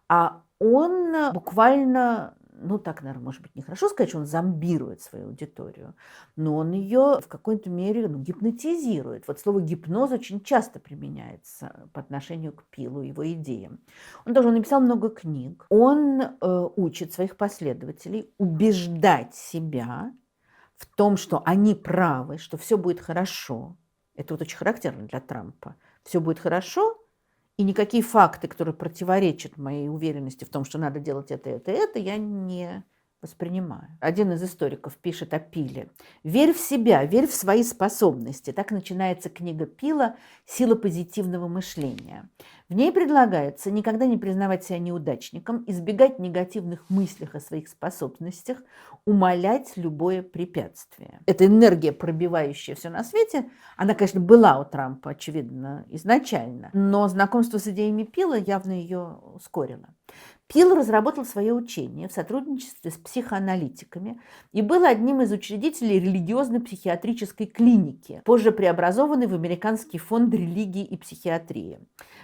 а он буквально, так, наверное, может быть, нехорошо сказать, что он зомбирует свою аудиторию, но он ее в какой-то мере гипнотизирует. Вот слово «гипноз» очень часто применяется по отношению к Пилу, его идеям. Он написал много книг. Он учит своих последователей убеждать себя в том, что они правы, что все будет хорошо. Это вот очень характерно для Трампа. Все будет хорошо, и никакие факты, которые противоречат моей уверенности в том, что надо делать это, я не воспринимаю. Один из историков пишет о Пиле. «Верь в себя, верь в свои способности». Так начинается книга Пила «Сила позитивного мышления». В ней предлагается никогда не признавать себя неудачником, избегать негативных мыслей о своих способностях, умалять любое препятствие. Эта энергия, пробивающая все на свете, она, конечно, была у Трампа, очевидно, изначально, но знакомство с идеями Пила явно ее ускорило. Пил разработал свое учение в сотрудничестве с психоаналитиками и был одним из учредителей религиозно-психиатрической клиники, позже преобразованной в Американский фонд религии и психиатрии,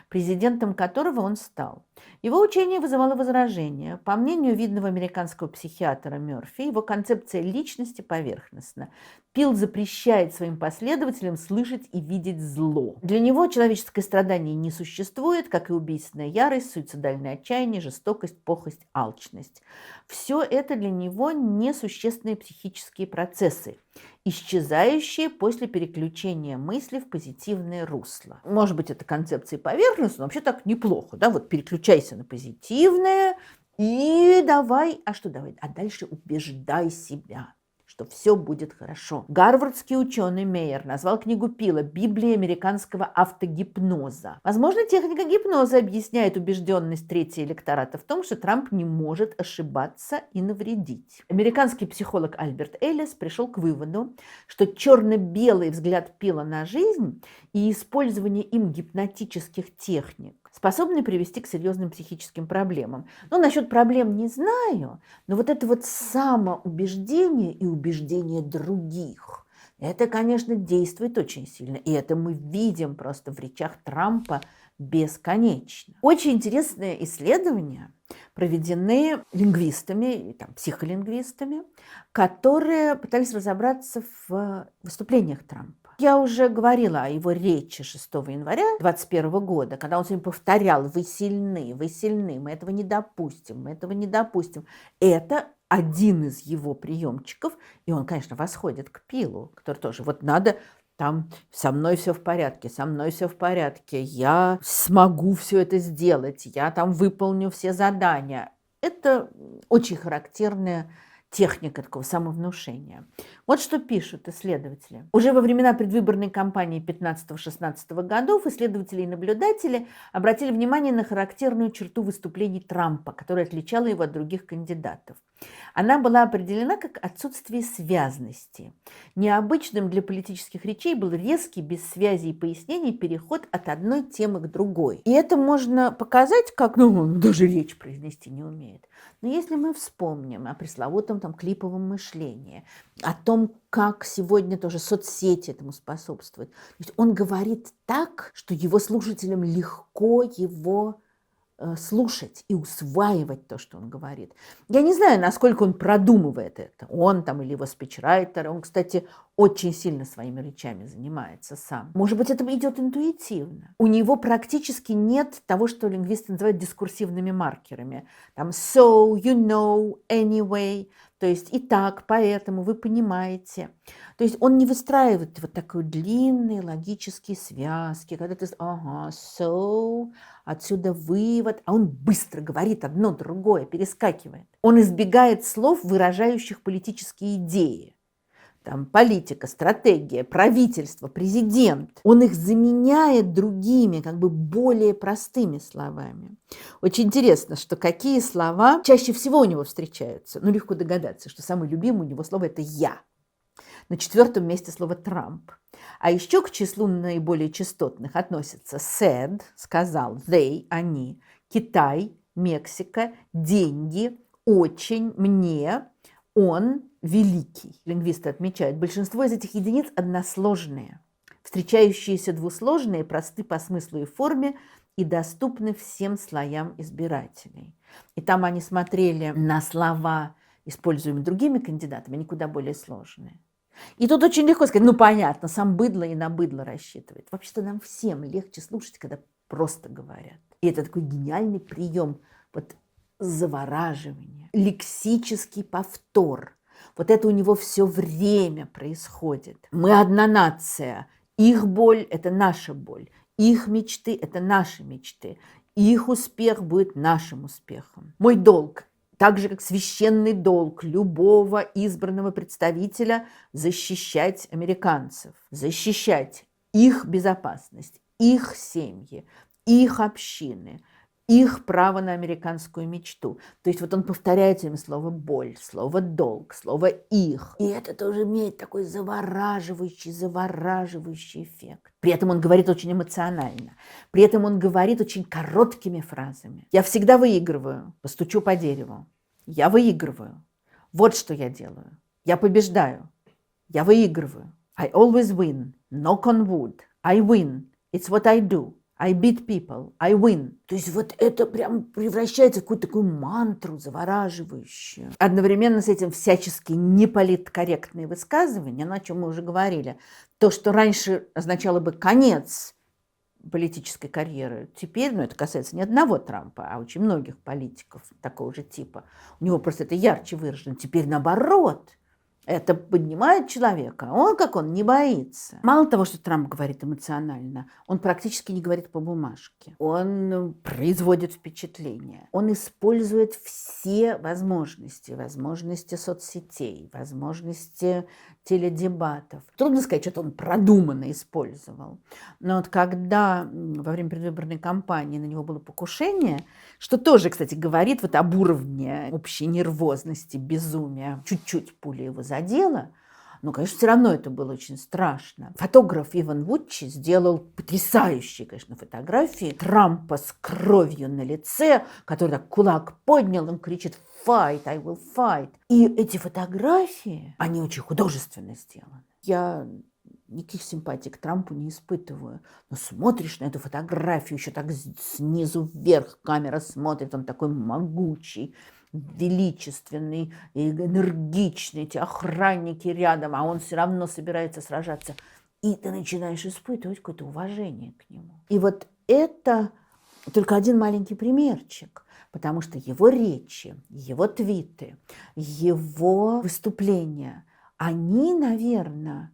президентом которого он стал. Его учение вызывало возражения. По мнению видного американского психиатра Мёрфи, его концепция личности поверхностна. Пил запрещает своим последователям слышать и видеть зло. Для него человеческое страдание не существует, как и убийственная ярость, суицидальное отчаяние, жестокость, похоть, алчность. Все это для него несущественные психические процессы, исчезающие после переключения мысли в позитивное русло. Может быть, это концепция поверхностная, но вообще так неплохо. Да? Вот переключайся на позитивное и давай, а дальше убеждай себя, что все будет хорошо. Гарвардский ученый Мейер назвал книгу Пила «Библией американского автогипноза». Возможно, техника гипноза объясняет убежденность третьего электората в том, что Трамп не может ошибаться и навредить. Американский психолог Альберт Эллис пришел к выводу, что черно-белый взгляд Пила на жизнь и использование им гипнотических техник способны привести к серьезным психическим проблемам. Насчет проблем не знаю, но вот это вот самоубеждение и убеждение других, это, конечно, действует очень сильно. И это мы видим просто в речах Трампа бесконечно. Очень интересные исследования проведены лингвистами, и там, психолингвистами, которые пытались разобраться в выступлениях Трампа. Я уже говорила о его речи 6 января 2021 года, когда он сегодня повторял: вы сильны, мы этого не допустим, мы этого не допустим. Это один из его приемчиков, и он, конечно, восходит к Пилу, который тоже вот надо там со мной все в порядке, со мной все в порядке, я смогу все это сделать, я там выполню все задания. Это очень характерная техника такого самовнушения. Вот что пишут исследователи. Уже во времена предвыборной кампании 15-16 годов исследователи и наблюдатели обратили внимание на характерную черту выступлений Трампа, которая отличала его от других кандидатов. Она была определена как отсутствие связности. Необычным для политических речей был резкий, без связи и пояснений, переход от одной темы к другой. И это можно показать, как, он даже речь произнести не умеет. Но если мы вспомним о пресловутом там клиповом мышлении, о том, как сегодня тоже соцсети этому способствуют, то есть он говорит так, что его слушателям легко его слушать и усваивать то, что он говорит. Я не знаю, насколько он продумывает это, он там или его спичрайтер. Он, кстати, очень сильно своими речами занимается сам. Может быть, это идет интуитивно. У него практически нет того, что лингвисты называют дискурсивными маркерами. Там so, you know, anyway. То есть и так, поэтому, вы понимаете. То есть он не выстраивает вот такой длинные логические связки, когда ты ага, so, отсюда вывод, а он быстро говорит одно другое, перескакивает. Он избегает слов, выражающих политические идеи. Там политика, стратегия, правительство, президент. Он их заменяет другими, как бы более простыми словами. Очень интересно, что какие слова чаще всего у него встречаются. Ну, легко догадаться, что самое любимое у него слово – это «я». На 4-м месте слово «Трамп». А еще к числу наиболее частотных относятся said, сказал, they, они, Китай, Мексика, деньги, очень, мне, он, великий. Лингвисты отмечают, большинство из этих единиц односложные. Встречающиеся двусложные просты по смыслу и форме и доступны всем слоям избирателей. И там они смотрели на слова, используемые другими кандидатами, они куда более сложные. И тут очень легко сказать, ну понятно, сам быдло и на быдло рассчитывает. Вообще-то нам всем легче слушать, когда просто говорят. И это такой гениальный прием вот завораживания, лексический повтор. Вот это у него все время происходит. Мы одна нация. Их боль – это наша боль. Их мечты – это наши мечты. Их успех будет нашим успехом. Мой долг, так же как священный долг любого избранного представителя, защищать американцев, защищать их безопасность, их семьи, их общины, их право на американскую мечту. То есть вот он повторяет им слово «боль», слово «долг», слово «их». И это тоже имеет такой завораживающий эффект. При этом он говорит очень эмоционально. При этом он говорит очень короткими фразами. Я всегда выигрываю. Постучу по дереву. Я выигрываю. Вот что я делаю. Я побеждаю. Я выигрываю. I always win. Knock on wood. I win. It's what I do. I beat people, I win. То есть вот это прям превращается в какую-то такую мантру завораживающую. Одновременно с этим всячески неполиткорректные высказывания, о чем мы уже говорили. То, что раньше означало бы конец политической карьеры, теперь, это касается не одного Трампа, а очень многих политиков такого же типа. У него просто это ярче выражено. Теперь наоборот. Это поднимает человека, он не боится. Мало того, что Трамп говорит эмоционально, он практически не говорит по бумажке. Он производит впечатление. Он использует все возможности соцсетей, возможности теледебатов. Трудно сказать, что он продуманно использовал. Но вот когда во время предвыборной кампании на него было покушение, что тоже, кстати, говорит вот об уровне общей нервозности, безумия, чуть-чуть пуля его задела, но, конечно, все равно это было очень страшно. Фотограф Иван Вуччи сделал потрясающие, конечно, фотографии Трампа с кровью на лице, который так кулак поднял, он кричит «Fight, I will fight». И эти фотографии, они очень художественно сделаны. Я никаких симпатий к Трампу не испытываю. Но смотришь на эту фотографию, еще так снизу вверх камера смотрит, он такой могучий, величественный, энергичный, эти охранники рядом, а он все равно собирается сражаться. И ты начинаешь испытывать какое-то уважение к нему. И вот это только один маленький примерчик, потому что его речи, его твиты, его выступления, они, наверное,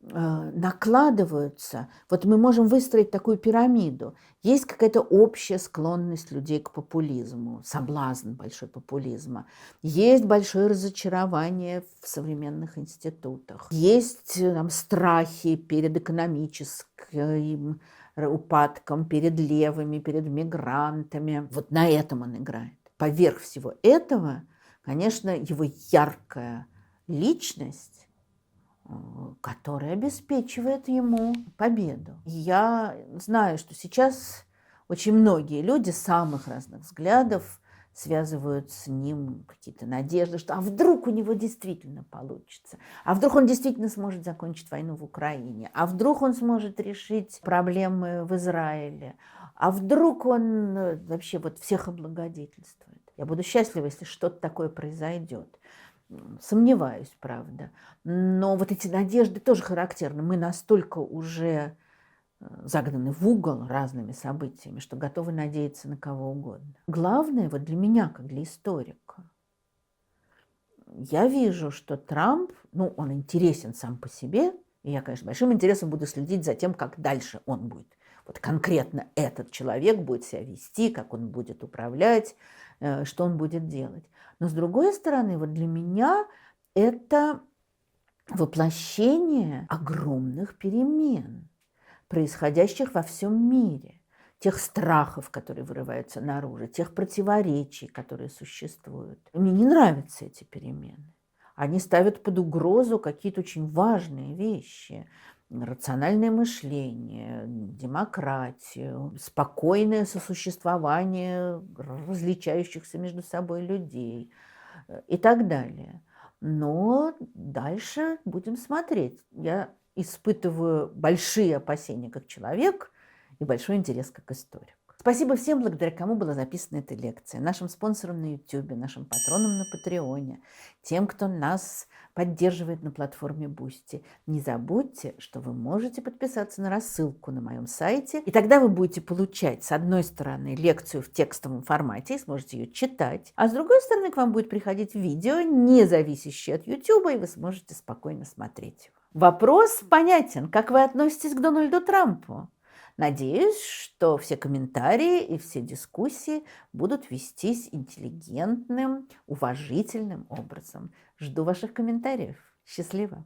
накладываются. Вот мы можем выстроить такую пирамиду. Есть какая-то общая склонность людей к популизму, соблазн большой популизма. Есть большое разочарование в современных институтах. Есть там страхи перед экономическим упадком, перед левыми, перед мигрантами. Вот на этом он играет. Поверх всего этого, конечно, его яркая личность, который обеспечивает ему победу. Я знаю, что сейчас очень многие люди самых разных взглядов связывают с ним какие-то надежды, что а вдруг у него действительно получится, а вдруг он действительно сможет закончить войну в Украине, а вдруг он сможет решить проблемы в Израиле, а вдруг он вообще вот всех облагодетельствует. Я буду счастлива, если что-то такое произойдет. Сомневаюсь, правда. Но вот эти надежды тоже характерны. Мы настолько уже загнаны в угол разными событиями, что готовы надеяться на кого угодно. Главное, вот для меня, как для историка, я вижу, что Трамп, он интересен сам по себе, и я, конечно, большим интересом буду следить за тем, как дальше он будет. Вот конкретно этот человек будет себя вести, как он будет управлять, что он будет делать. Но с другой стороны, вот для меня это воплощение огромных перемен, происходящих во всем мире, тех страхов, которые вырываются наружу, тех противоречий, которые существуют. И мне не нравятся эти перемены. Они ставят под угрозу какие-то очень важные вещи. Рациональное мышление, демократию, спокойное сосуществование различающихся между собой людей и так далее. Но дальше будем смотреть. Я испытываю большие опасения как человек и большой интерес как историк. Спасибо всем, благодаря кому была записана эта лекция. Нашим спонсорам на YouTube, нашим патронам на Патреоне, тем, кто нас поддерживает на платформе Boosty. Не забудьте, что вы можете подписаться на рассылку на моем сайте, и тогда вы будете получать, с одной стороны, лекцию в текстовом формате и сможете ее читать, а с другой стороны, к вам будет приходить видео, не зависящее от YouTube, и вы сможете спокойно смотреть его. Вопрос понятен. Как вы относитесь к Дональду Трампу? Надеюсь, что все комментарии и все дискуссии будут вестись интеллигентным, уважительным образом. Жду ваших комментариев. Счастливо!